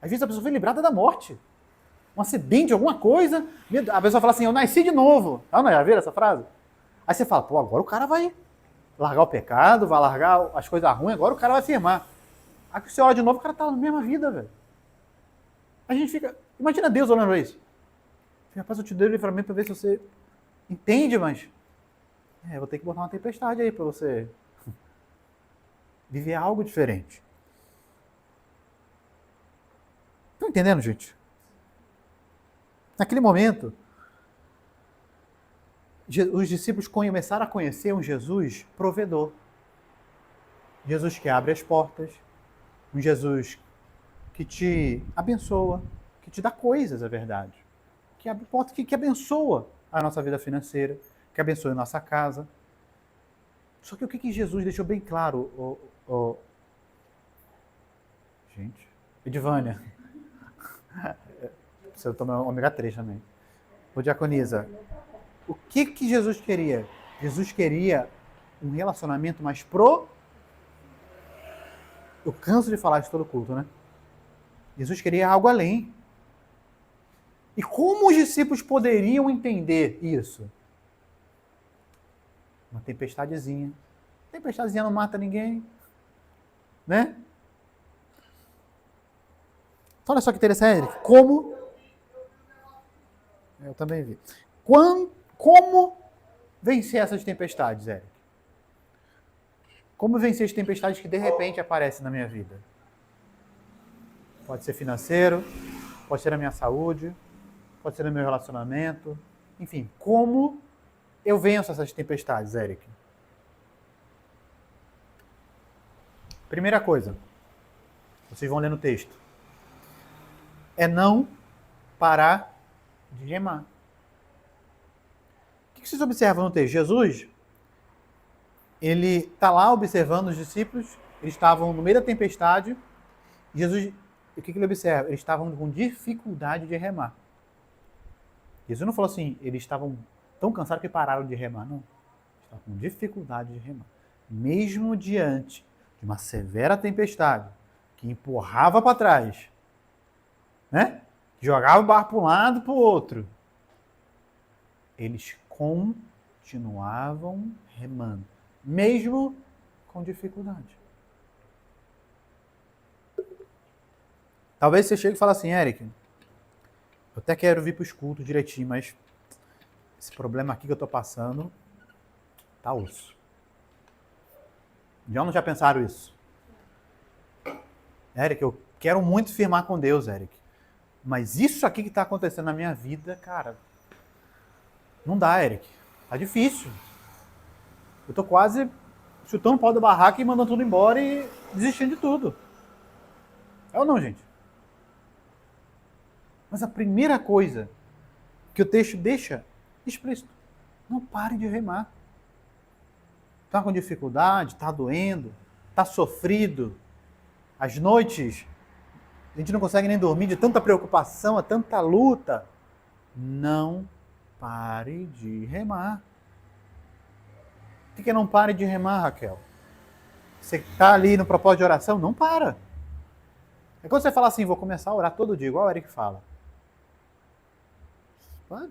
Às vezes a pessoa foi livrada da morte. Um acidente, alguma coisa. A pessoa fala assim, eu nasci de novo. Não, já viram essa frase? Aí você fala, agora o cara vai largar o pecado, vai largar as coisas ruins, agora o cara vai firmar. Aí que você olha de novo, o cara tá na mesma vida, velho. A gente fica... Imagina Deus olhando isso. Rapaz, eu te dei o livramento para ver se você entende, mas... eu vou ter que botar uma tempestade aí para você viver algo diferente. Estão entendendo, gente? Naquele momento, os discípulos começaram a conhecer um Jesus provedor. Jesus que abre as portas. Um Jesus que te abençoa, que te dá coisas, é verdade. Que abre portas, que abençoa a nossa vida financeira, que abençoa a nossa casa. Só que o que Jesus deixou bem claro, gente, Edivânia, precisa tomar ômega 3 também. Diaconisa, o que Jesus queria? Jesus queria um relacionamento mais Eu canso de falar isso todo culto, né? Jesus queria algo além. E como os discípulos poderiam entender isso? Uma tempestadezinha. Tempestadezinha não mata ninguém, né? Então, olha só que interessante, como... Eu também vi. Como vencer essas tempestades, Eric? Como vencer as tempestades que de repente aparecem na minha vida? Pode ser financeiro, pode ser a minha saúde, pode ser no meu relacionamento. Enfim, como eu venço essas tempestades, Eric? Primeira coisa, vocês vão ler no texto, é não parar de remar. O que vocês observam no texto? Jesus, ele está lá observando os discípulos, eles estavam no meio da tempestade, e Jesus, o que ele observa? Eles estavam com dificuldade de remar. Jesus não falou assim, eles estavam tão cansados que pararam de remar, não. Eles estavam com dificuldade de remar. Mesmo diante de uma severa tempestade, que empurrava para trás, né? Jogava o barco para um lado e para o outro, eles continuavam remando, mesmo com dificuldade. Talvez você chegue e fale assim, Eric, eu até quero vir para os cultos direitinho, mas esse problema aqui que eu estou passando tá osso. Já pensaram isso? Eric, eu quero muito firmar com Deus, Eric. Mas isso aqui que está acontecendo na minha vida, cara, não dá, Eric. Tá difícil. Eu tô quase chutando o pau da barraca e mandando tudo embora e desistindo de tudo. É ou não, gente? Mas a primeira coisa que o texto deixa explícito, não pare de remar. Tá com dificuldade, tá doendo, tá sofrido. As noites, a gente não consegue nem dormir de tanta preocupação, a tanta luta. Não pare de remar. Por que não pare de remar, Raquel? Você está ali no propósito de oração? Não para. É quando você fala assim, vou começar a orar todo dia, igual o Eric fala.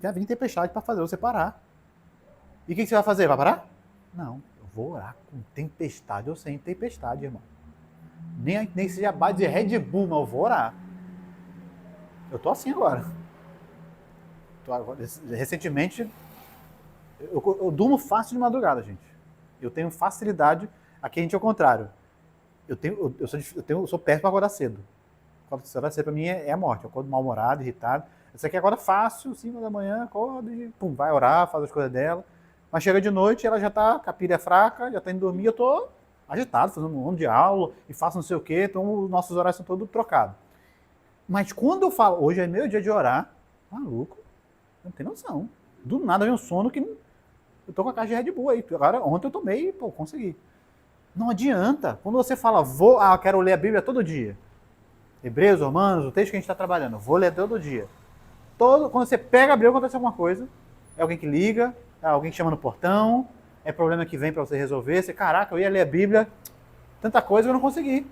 Já vem tempestade para fazer você parar. E o que você vai fazer? Vai parar? Não. Eu vou orar com tempestade ou sem tempestade, irmão. Nem que seja base de Red Bull, mas eu vou orar. Eu tô assim agora. Recentemente, eu durmo fácil de madrugada, gente. Eu tenho facilidade. Aqui a gente é o contrário. Eu sou péssimo para acordar cedo. Acordar cedo para mim é a morte. Eu acordo mal-humorado, irritado. Isso aqui agora é fácil, 5 da manhã, acorda e pum, vai orar, faz as coisas dela. Mas chega de noite, ela já tá com a pilha fraca, já tá indo dormir, eu tô agitado, fazendo um ano de aula e faço não sei o quê, então os nossos horários são todos trocados. Mas quando eu falo, hoje é meu dia de orar, maluco, não tem noção. Do nada vem um sono que eu tô com a caixa de Red Bull aí. Agora, ontem eu tomei e, pô, consegui. Não adianta. Quando você fala, quero ler a Bíblia todo dia. Hebreus, Romanos, o texto que a gente está trabalhando, vou ler todo dia. Quando você pega a Bíblia, acontece alguma coisa. É alguém que liga, é alguém que chama no portão, é problema que vem para você resolver. Você, caraca, eu ia ler a Bíblia, tanta coisa que eu não consegui.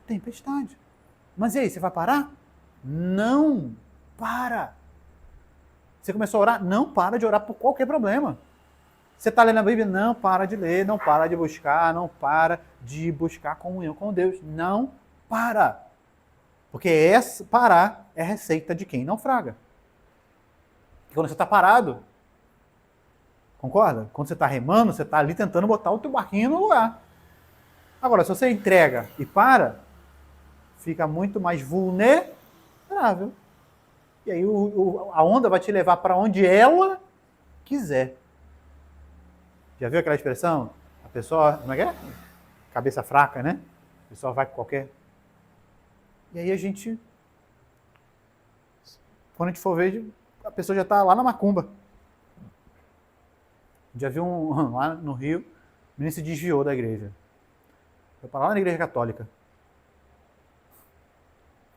Tempestade. Mas e aí, você vai parar? Não, para. Você começou a orar? Não para de orar por qualquer problema. Você está lendo a Bíblia? Não para de ler, não para de buscar, não para de buscar comunhão com Deus. Não para. Porque parar é receita de quem naufraga. E quando você está parado, concorda? Quando você está remando, você está ali tentando botar o teu barquinho no lugar. Agora, se você entrega e para, fica muito mais vulnerável. E aí a onda vai te levar para onde ela quiser. Já viu aquela expressão? A pessoa, como é que é? Cabeça fraca, né? A pessoa vai com qualquer... E aí quando a gente for ver, a pessoa já está lá na macumba. Já viu lá no Rio, o menino se desviou da igreja. Foi para lá na igreja católica.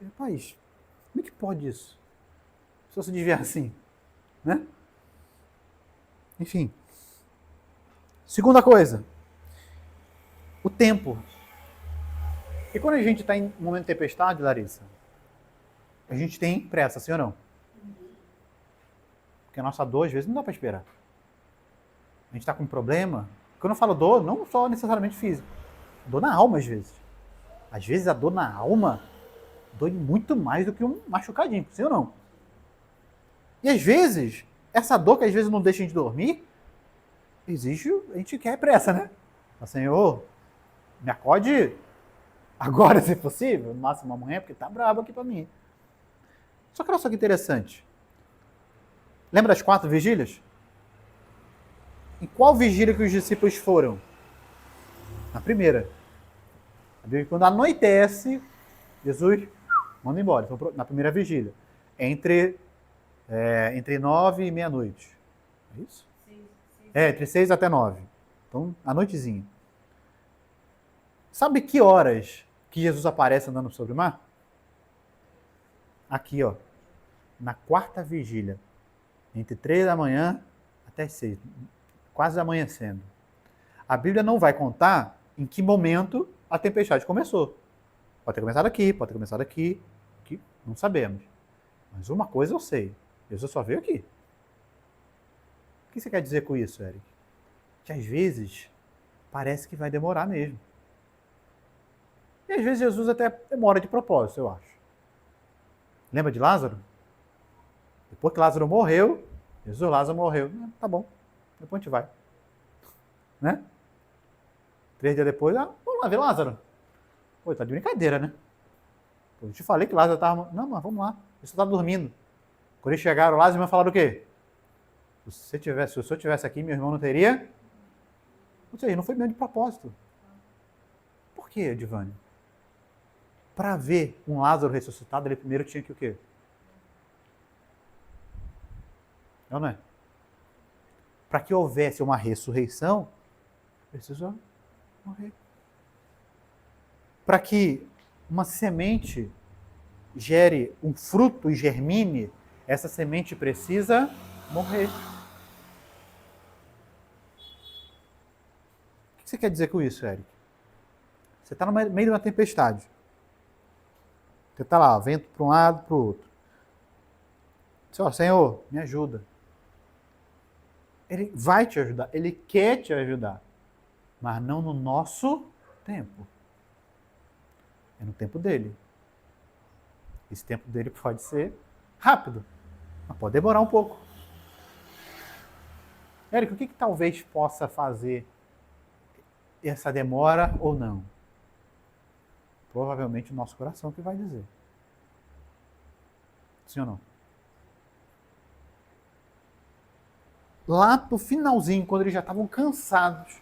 Rapaz, como é que pode isso? A pessoa se desviar assim, né? Enfim. Segunda coisa, o tempo. E quando a gente está em um momento de tempestade, Larissa, a gente tem pressa, sim ou não? Porque a nossa dor, às vezes, não dá para esperar. A gente está com um problema. Quando eu falo dor, não só necessariamente físico. Dor na alma, às vezes. Às vezes, a dor na alma dói muito mais do que um machucadinho, sim ou não? E às vezes, essa dor que às vezes não deixa a gente dormir, exige, a gente quer pressa, né? Fala, Senhor, me acorde agora, se possível, no máximo amanhã, porque tá brabo aqui para mim. Só que olha só que interessante. Lembra das 4 vigílias? Em qual vigília que os discípulos foram? Na primeira. Quando anoitece, Jesus manda embora. Então, na primeira vigília. Entre 9 e meia-noite. É isso? Sim. Entre 6 até 9. Então, à noitezinha. Sabe que horas que Jesus aparece andando sobre o mar? Aqui, ó. Na 4ª vigília. Entre 3 da manhã até 6. Quase amanhecendo. A Bíblia não vai contar em que momento a tempestade começou. Pode ter começado aqui, pode ter começado aqui, que não sabemos. Mas uma coisa eu sei. Jesus só veio aqui. O que você quer dizer com isso, Eric? Que às vezes parece que vai demorar mesmo. E às vezes Jesus até demora de propósito, eu acho. Lembra de Lázaro? Depois que Lázaro morreu, Lázaro morreu. Tá bom, depois a gente vai. Né? 3 dias depois, vamos lá ver Lázaro. Pô, tá de brincadeira, né? Pô, eu te falei que Lázaro tava... Não, mas vamos lá. Ele só tá dormindo. Quando eles chegaram, Lázaro falaram o quê? Se o senhor tivesse aqui, meu irmão não teria... Ou seja, não foi mesmo de propósito. Por quê, Edivane? Para ver um Lázaro ressuscitado, ele primeiro tinha que o quê? Não é? Para que houvesse uma ressurreição, precisou morrer. Para que uma semente gere um fruto e germine, essa semente precisa morrer. O que você quer dizer com isso, Eric? Você está no meio de uma tempestade. Você está lá, vento para um lado, para o outro. Você fala, Senhor, me ajuda. Ele vai te ajudar, ele quer te ajudar, mas não no nosso tempo. É no tempo dele. Esse tempo dele pode ser rápido, mas pode demorar um pouco. Érico, o que talvez possa fazer essa demora ou não? Provavelmente o nosso coração que vai dizer. Sim ou não? Lá pro finalzinho, quando eles já estavam cansados,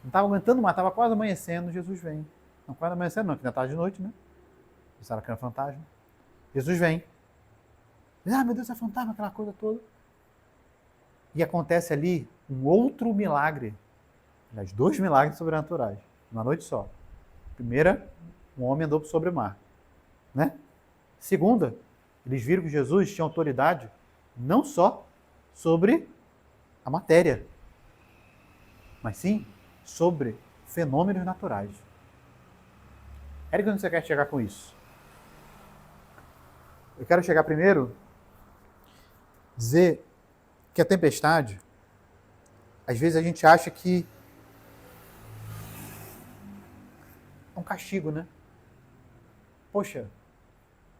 não estavam aguentando mais, estava quase amanhecendo, Jesus vem. Não, quase amanhecendo não, que ainda estava de noite, né? Pensaram que era fantasma. Jesus vem. Meu Deus, é fantasma, aquela coisa toda. E acontece ali um outro milagre. Aliás, 2 milagres sobrenaturais, numa noite só. Primeira, um homem andou sobre o mar. Né? Segunda, eles viram que Jesus tinha autoridade não só sobre a matéria, mas sim sobre fenômenos naturais. Érico, onde você quer chegar com isso? Eu quero chegar primeiro dizer que a tempestade, às vezes a gente acha que é um castigo, né? Poxa,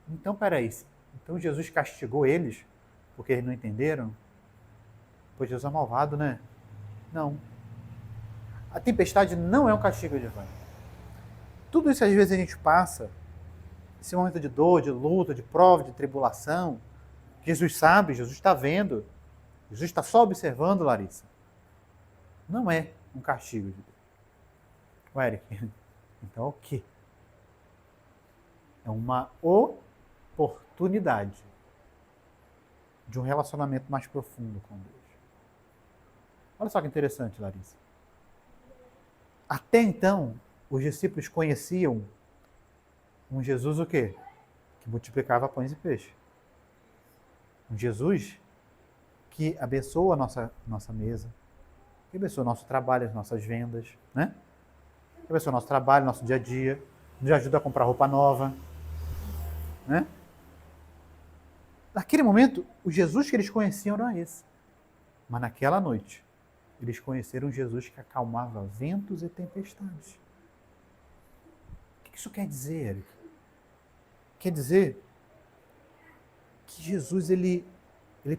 então peraí, então Jesus castigou eles porque eles não entenderam? Pois Jesus é malvado, né? Não. A tempestade não é um castigo divino. Tudo isso às vezes a gente passa, esse momento de dor, de luta, de prova, de tribulação. Jesus sabe, Jesus está vendo. Jesus está só observando, Larissa. Não é um castigo de Deus. O Eric, então o quê? É uma oportunidade de um relacionamento mais profundo com Deus. Olha só que interessante, Larissa. Até então, os discípulos conheciam um Jesus o quê? Que multiplicava pães e peixes. Um Jesus que abençoa a nossa mesa, que abençoa o nosso trabalho, as nossas vendas, né? Que abençoa o nosso trabalho, nosso dia a dia. nos ajuda a comprar roupa nova, né? Naquele momento, o Jesus que eles conheciam era esse. Mas naquela noite, eles conheceram Jesus que acalmava ventos e tempestades. O que isso quer dizer, Eric? Quer dizer que Jesus ele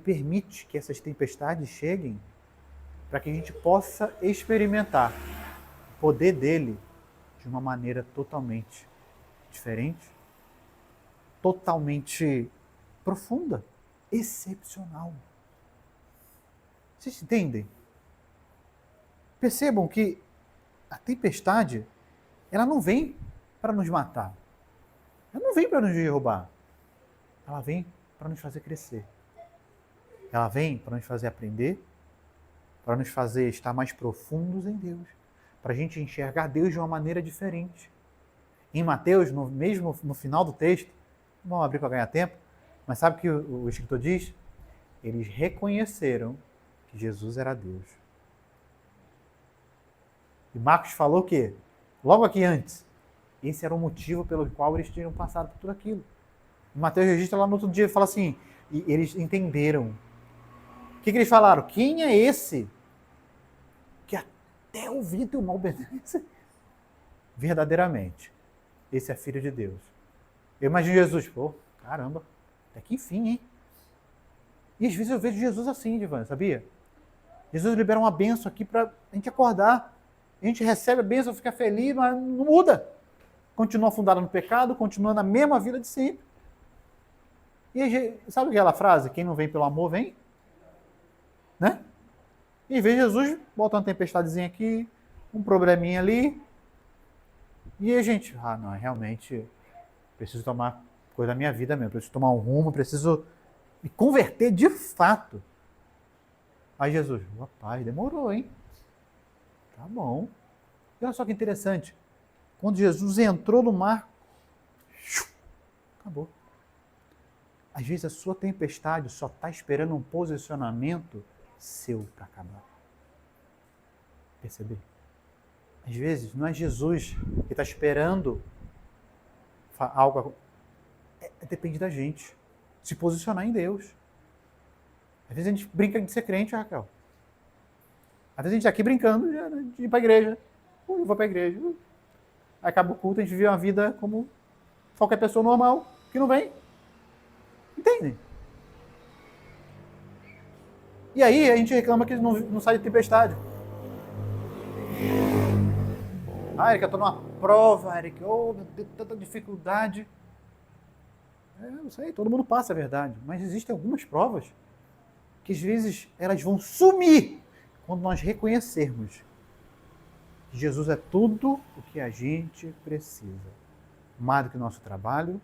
permite que essas tempestades cheguem para que a gente possa experimentar o poder dele de uma maneira totalmente diferente, totalmente profunda, excepcional. Vocês entendem? Percebam que a tempestade, ela não vem para nos matar. Ela não vem para nos derrubar. Ela vem para nos fazer crescer. Ela vem para nos fazer aprender, para nos fazer estar mais profundos em Deus, para a gente enxergar Deus de uma maneira diferente. Em Mateus, mesmo no final do texto, não vamos abrir para ganhar tempo, mas sabe o que o escritor diz? Eles reconheceram que Jesus era Deus. E Marcos falou que, logo aqui antes, esse era o motivo pelo qual eles tinham passado por tudo aquilo. E Mateus registra lá no outro dia e fala assim, e eles entenderam. O que eles falaram? Quem é esse que até o vento e o mar obedecem? Verdadeiramente, esse é filho de Deus. Eu imagino Jesus, pô, caramba, até que enfim, hein? E às vezes eu vejo Jesus assim, Divan, sabia? Jesus libera uma bênção aqui para a gente acordar. A gente recebe a bênção, fica feliz, mas não muda. Continua afundado no pecado, continua na mesma vida de sempre. E aí, sabe aquela frase? Quem não vem pelo amor, vem? Né? E vê Jesus, bota uma tempestadezinha aqui, um probleminha ali. E aí, gente, não, realmente preciso tomar coisa da minha vida mesmo, preciso tomar um rumo, preciso me converter de fato. Aí Jesus, rapaz, demorou, hein? Tá bom. E olha só que interessante. Quando Jesus entrou no mar, acabou. Às vezes a sua tempestade só está esperando um posicionamento seu para acabar. Perceber? Às vezes não é Jesus que está esperando algo. Depende da gente. Se posicionar em Deus. Às vezes a gente brinca de ser crente, Raquel. Às vezes a gente está aqui brincando de ir para a igreja. Eu vou para a igreja. Aí acaba o culto, a gente vive uma vida como qualquer pessoa normal, que não vem. Entendem? E aí a gente reclama que não sai de tempestade. Eric, eu estou numa prova, Eric, meu Deus, tanta dificuldade. Eu sei, todo mundo passa, é verdade. Mas existem algumas provas que às vezes elas vão sumir quando nós reconhecermos que Jesus é tudo o que a gente precisa. Mais do que o nosso trabalho,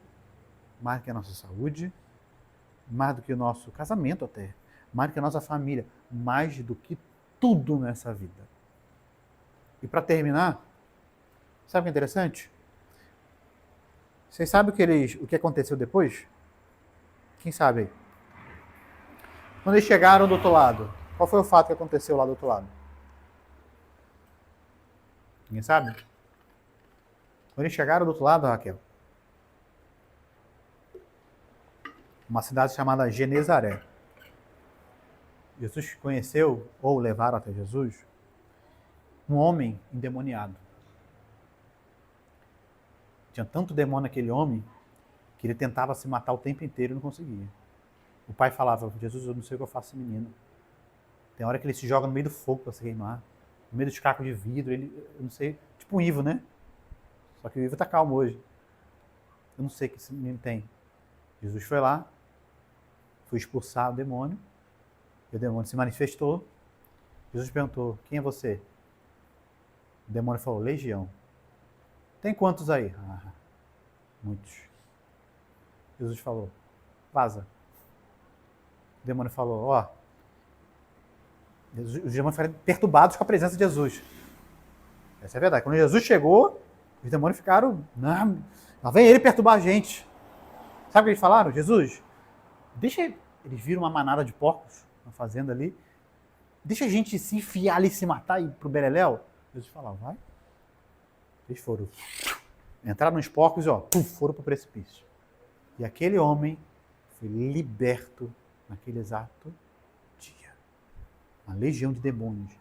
mais do que a nossa saúde, mais do que o nosso casamento até, mais do que a nossa família, mais do que tudo nessa vida. E para terminar, sabe o que é interessante? Vocês sabem o que aconteceu depois? Quem sabe aí? Quando eles chegaram do outro lado, qual foi o fato que aconteceu lá do outro lado? Ninguém sabe? Quando eles chegaram do outro lado, Raquel, uma cidade chamada Genezaré. Jesus conheceu, ou levaram até Jesus, um homem endemoniado. Tinha tanto demônio naquele homem que ele tentava se matar o tempo inteiro e não conseguia. O pai falava, Jesus, eu não sei o que eu faço com esse menino. Tem hora que ele se joga no meio do fogo para se queimar, no meio dos cacos de vidro, eu não sei, tipo um Ivo, né? Só que o Ivo tá calmo hoje. Eu não sei o que esse menino tem. Jesus foi lá, foi expulsar o demônio, e o demônio se manifestou. Jesus perguntou, quem é você? O demônio falou, legião. Tem quantos aí? Muitos. Jesus falou, vaza. O demônio falou, os demônios ficaram perturbados com a presença de Jesus. Essa é a verdade. Quando Jesus chegou, os demônios ficaram, lá vem ele perturbar a gente. Sabe o que eles falaram? Jesus, deixa... Eles viram uma manada de porcos na fazenda ali. Deixa a gente se enfiar ali, se matar e ir pro beleléu. Jesus falou, vai. Eles foram. Entraram nos porcos e foram para o precipício. E aquele homem foi liberto naquele exato dia. Uma legião de demônios.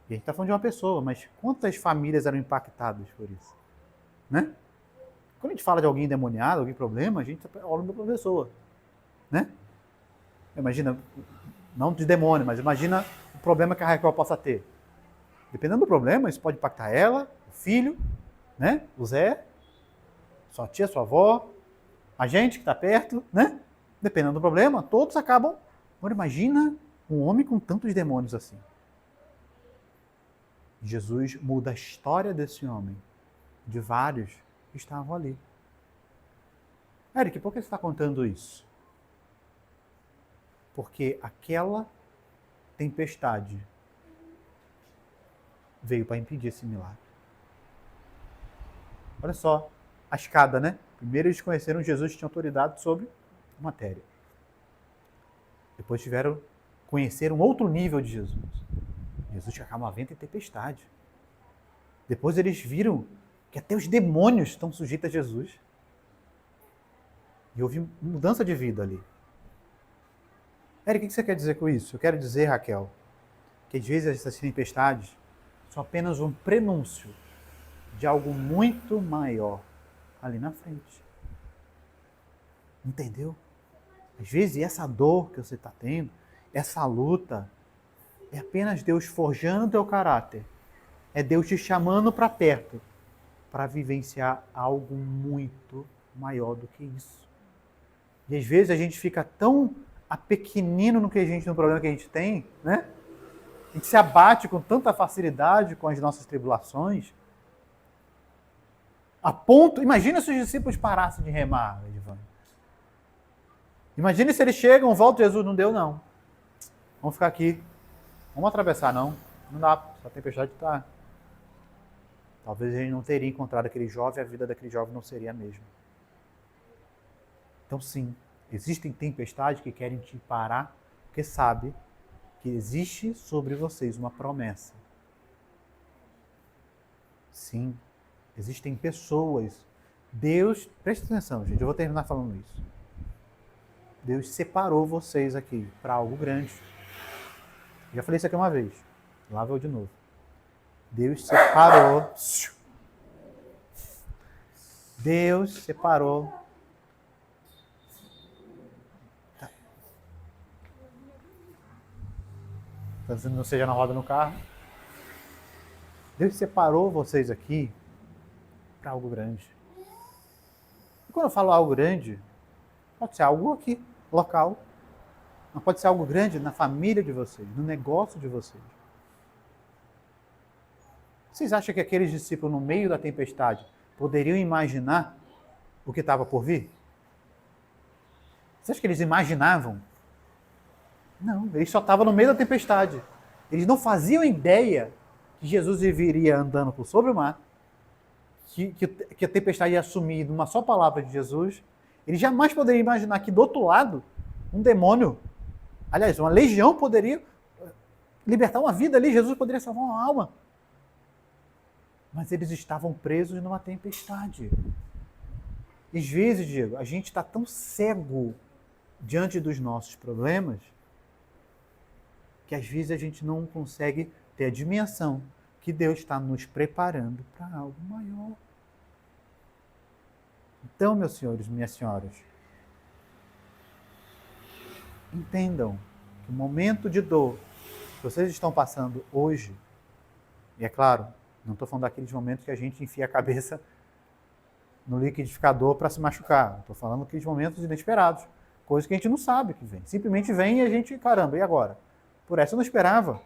E a gente está falando de uma pessoa, mas quantas famílias eram impactadas por isso? Né? Quando a gente fala de alguém endemoniado, alguém problema, a gente olha para a pessoa. Né? Imagina, não de demônio, mas imagina o problema que a Raquel possa ter. Dependendo do problema, isso pode impactar ela, o filho, né? O Zé, sua tia, sua avó, a gente que está perto, né? Dependendo do problema, todos acabam. Agora imagina um homem com tantos demônios assim. Jesus muda a história desse homem, de vários que estavam ali. Eric, por que você está contando isso? Porque aquela tempestade veio para impedir esse milagre. Olha só, a escada, né? Primeiro eles conheceram Jesus, tinha autoridade sobre a matéria. Depois conheceram outro nível de Jesus. Jesus tinha acalma vento e tempestade. Depois eles viram que até os demônios estão sujeitos a Jesus. E houve mudança de vida ali. Eric, o que você quer dizer com isso? Eu quero dizer, Raquel, que às vezes essas tempestades são apenas um prenúncio de algo muito maior ali na frente. Entendeu? Às vezes essa dor que você está tendo, essa luta, é apenas Deus forjando o teu caráter. É Deus te chamando para perto para vivenciar algo muito maior do que isso. E às vezes a gente fica tão pequenino no problema que a gente tem, né? A gente se abate com tanta facilidade com as nossas tribulações, a ponto... Imagina se os discípulos parassem de remar, Edivane. Imagina se eles chegam, voltam, Jesus não deu, não. Vamos ficar aqui. Vamos atravessar, não. Não dá, essa tempestade está... Talvez a gente não teria encontrado aquele jovem, a vida daquele jovem não seria a mesma. Então, sim, existem tempestades que querem te parar, porque sabe que existe sobre vocês uma promessa. Sim, existem pessoas. Deus, preste atenção, gente, eu vou terminar falando isso. Deus separou vocês aqui para algo grande. Já falei isso aqui uma vez. Lá vou de novo. Deus separou. Deus separou. Está dizendo que não seja na roda no carro. Deus separou vocês aqui para algo grande. E quando eu falo algo grande, pode ser algo aqui, local. Mas pode ser algo grande na família de vocês, no negócio de vocês. Vocês acham que aqueles discípulos, no meio da tempestade, poderiam imaginar o que estava por vir? Você acha que eles imaginavam? Não, eles só estavam no meio da tempestade. Eles não faziam ideia que Jesus viria andando por sobre o mar, que a tempestade ia sumir numa só palavra de Jesus. Eles jamais poderiam imaginar que do outro lado, um demônio, aliás, uma legião poderia libertar uma vida ali, Jesus poderia salvar uma alma. Mas eles estavam presos numa tempestade. Às vezes, Diego, a gente está tão cego diante dos nossos problemas que às vezes a gente não consegue ter a dimensão que Deus está nos preparando para algo maior. Então, meus senhores, minhas senhoras, entendam que o momento de dor que vocês estão passando hoje, e é claro, não estou falando daqueles momentos que a gente enfia a cabeça no liquidificador para se machucar. Estou falando daqueles momentos inesperados. Coisas que a gente não sabe que vem. Simplesmente vem e a gente, caramba, e agora? Por essa eu não esperava.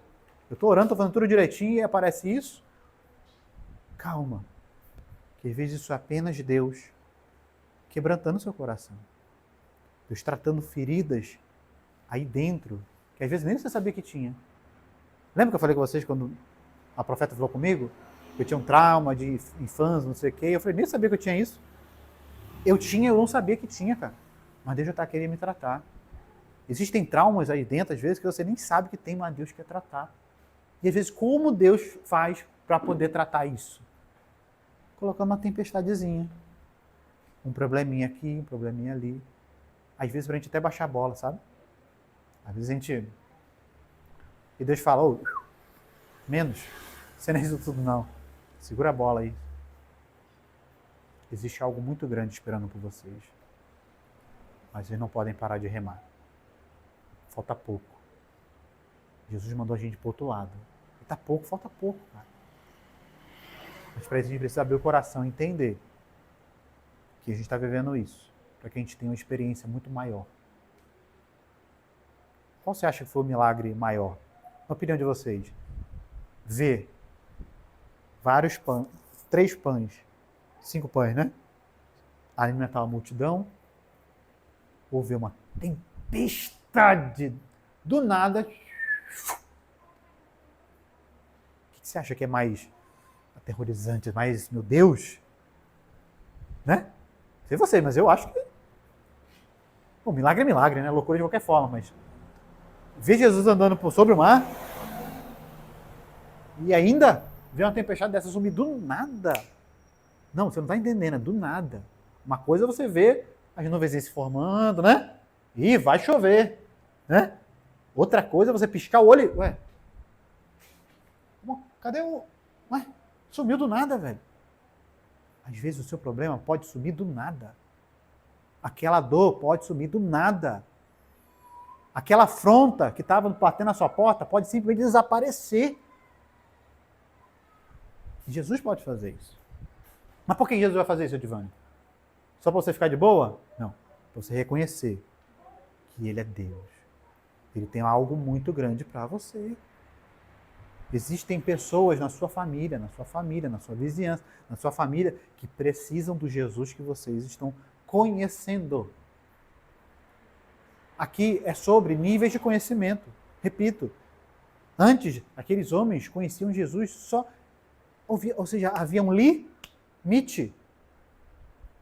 Eu estou orando, estou fazendo tudo direitinho e aparece isso. Calma. Que às vezes isso é apenas Deus quebrantando seu coração. Deus tratando feridas aí dentro, que às vezes nem você sabia que tinha. Lembra que eu falei com vocês quando a profeta falou comigo? Eu tinha um trauma de infância, não sei o quê. Eu falei, nem sabia que eu tinha isso. Eu não sabia que tinha, cara. Mas Deus já está querendo me tratar. Existem traumas aí dentro, às vezes, que você nem sabe que tem, mas Deus quer tratar. E às vezes, como Deus faz para poder tratar isso? colocando uma tempestadezinha. Um probleminha aqui, um probleminha ali. Às vezes pra gente até baixar a bola, sabe? Às vezes a gente... E Deus fala, ô, menos. Você não é isso tudo não. Segura a bola aí. Existe algo muito grande esperando por vocês. Mas vocês não podem parar de remar. Falta pouco. Jesus mandou a gente pro outro lado. Falta pouco, falta pouco, cara. Mas para isso a gente precisa abrir o coração e entender que a gente está vivendo isso. Para que a gente tenha uma experiência muito maior. Qual você acha que foi o milagre maior? Na opinião de vocês. Ver vários pães, 3 pães, 5 pães, né? Alimentar uma multidão. Ou ver uma tempestade do nada. O que você acha que é mais aterrorizante, mais, meu Deus? Né? Não sei você, mas eu acho que... Bom, milagre é milagre, né? Loucura de qualquer forma, mas... Ver Jesus andando sobre o mar e ainda ver uma tempestade dessa sumir do nada. Não, você não está entendendo, é do nada. Uma coisa é você ver as nuvens se formando, né? E vai chover, né? Outra coisa é você piscar o olho e... Ué, cadê o... Ué, sumiu do nada, velho. Às vezes o seu problema pode sumir do nada. Aquela dor pode sumir do nada. Aquela afronta que estava batendo na sua porta pode simplesmente desaparecer. Jesus pode fazer isso. Mas por que Jesus vai fazer isso, Edivane? Só para você ficar de boa? Não. Para você reconhecer que Ele é Deus. Ele tem algo muito grande para você. Existem pessoas na sua família, na sua vizinhança, na sua família, que precisam do Jesus que vocês estão conhecendo. Aqui é sobre níveis de conhecimento. Repito, antes, aqueles homens conheciam Jesus só... Ou seja, havia um limite.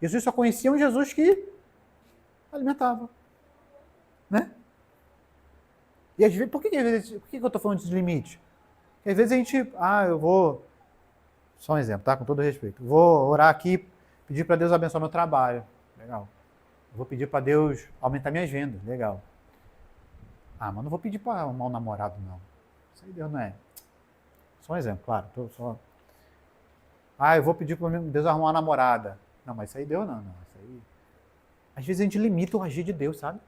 Jesus só conhecia um Jesus que alimentava. Né? E às vezes, por que eu estou falando de limite? Porque às vezes a gente... eu vou... Só um exemplo, tá? Com todo respeito. Vou orar aqui, pedir para Deus abençoar meu trabalho. Legal. Vou pedir para Deus aumentar minhas vendas. Legal. Mas não vou pedir para arrumar um namorado, não. Isso aí Deus não é. Só um exemplo, claro. Eu vou pedir para Deus arrumar uma namorada. Não, mas isso aí Deus não. Isso aí... Às vezes a gente limita o agir de Deus, sabe?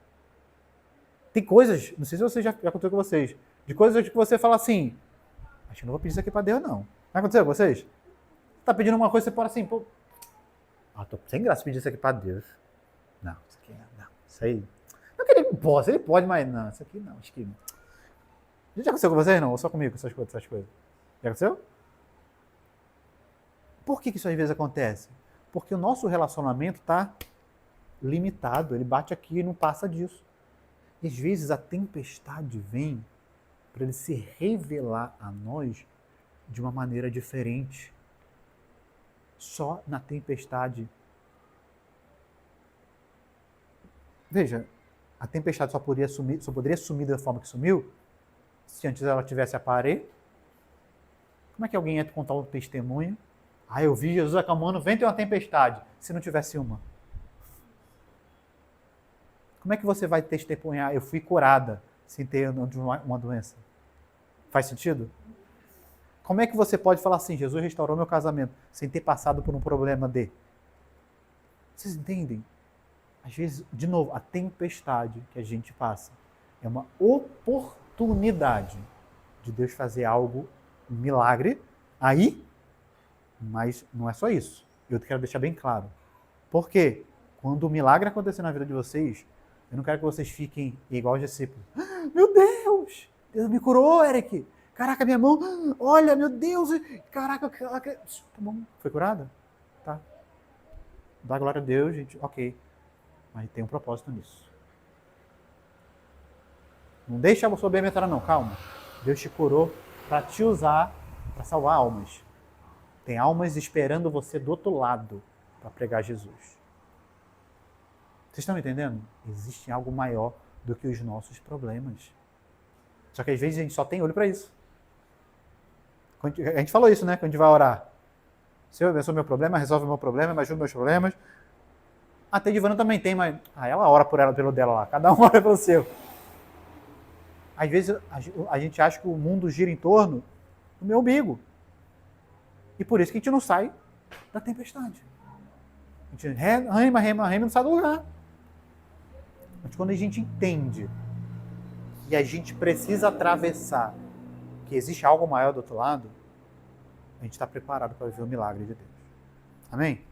Tem coisas, não sei se você já aconteceu com vocês, de coisas que você fala assim, acho que não vou pedir isso aqui para Deus, não. Não aconteceu com vocês? Você tá pedindo uma coisa, você fala assim, pô, tô sem graça de pedir isso aqui para Deus. Não, isso aqui não. Isso aí. Não que ele possa, ele pode, mas não, isso aqui não, acho que não. Já aconteceu com vocês, não? Ou só comigo, essas coisas? Já aconteceu? Por que isso às vezes acontece? Porque o nosso relacionamento está limitado, ele bate aqui e não passa disso. E às vezes a tempestade vem para ele se revelar a nós de uma maneira diferente. Só na tempestade. Veja, a tempestade só poderia sumir da forma que sumiu se antes ela tivesse aparelho. Como é que alguém ia contar um testemunho? Eu vi Jesus acalmando o vento e uma tempestade, se não tivesse uma. Como é que você vai testemunhar? Eu fui curada sem ter uma doença. Faz sentido? Como é que você pode falar assim, Jesus restaurou meu casamento, sem ter passado por um problema de... Vocês entendem? Às vezes, de novo, a tempestade que a gente passa é uma oportunidade de Deus fazer algo, um milagre, aí, mas não é só isso. Eu quero deixar bem claro. Por quê? Quando o milagre acontecer na vida de vocês, eu não quero que vocês fiquem igual os discípulos. Meu Deus! Deus me curou, Eric! Caraca, minha mão! Olha, meu Deus! Caraca! Tá bom. Foi curada? Tá. Dá glória a Deus, gente. Ok. Mas tem um propósito nisso. Não deixa a soberba entrar, não. Calma. Deus te curou para te usar para salvar almas. Tem almas esperando você do outro lado para pregar Jesus. Vocês estão me entendendo? Existe algo maior do que os nossos problemas. Só que às vezes a gente só tem olho para isso. A gente falou isso, né? Quando a gente vai orar. Senhor, abençoa meu problema, resolve meu problema, me ajuda meus problemas. A Tedivana também tem, mas ela ora por ela, pelo dela lá. Cada um ora pelo seu. Às vezes a gente acha que o mundo gira em torno do meu umbigo. E por isso que a gente não sai da tempestade. A gente rema e não sai do lugar. Mas quando a gente entende que a gente precisa atravessar, que existe algo maior do outro lado, a gente está preparado para viver o milagre de Deus. Amém?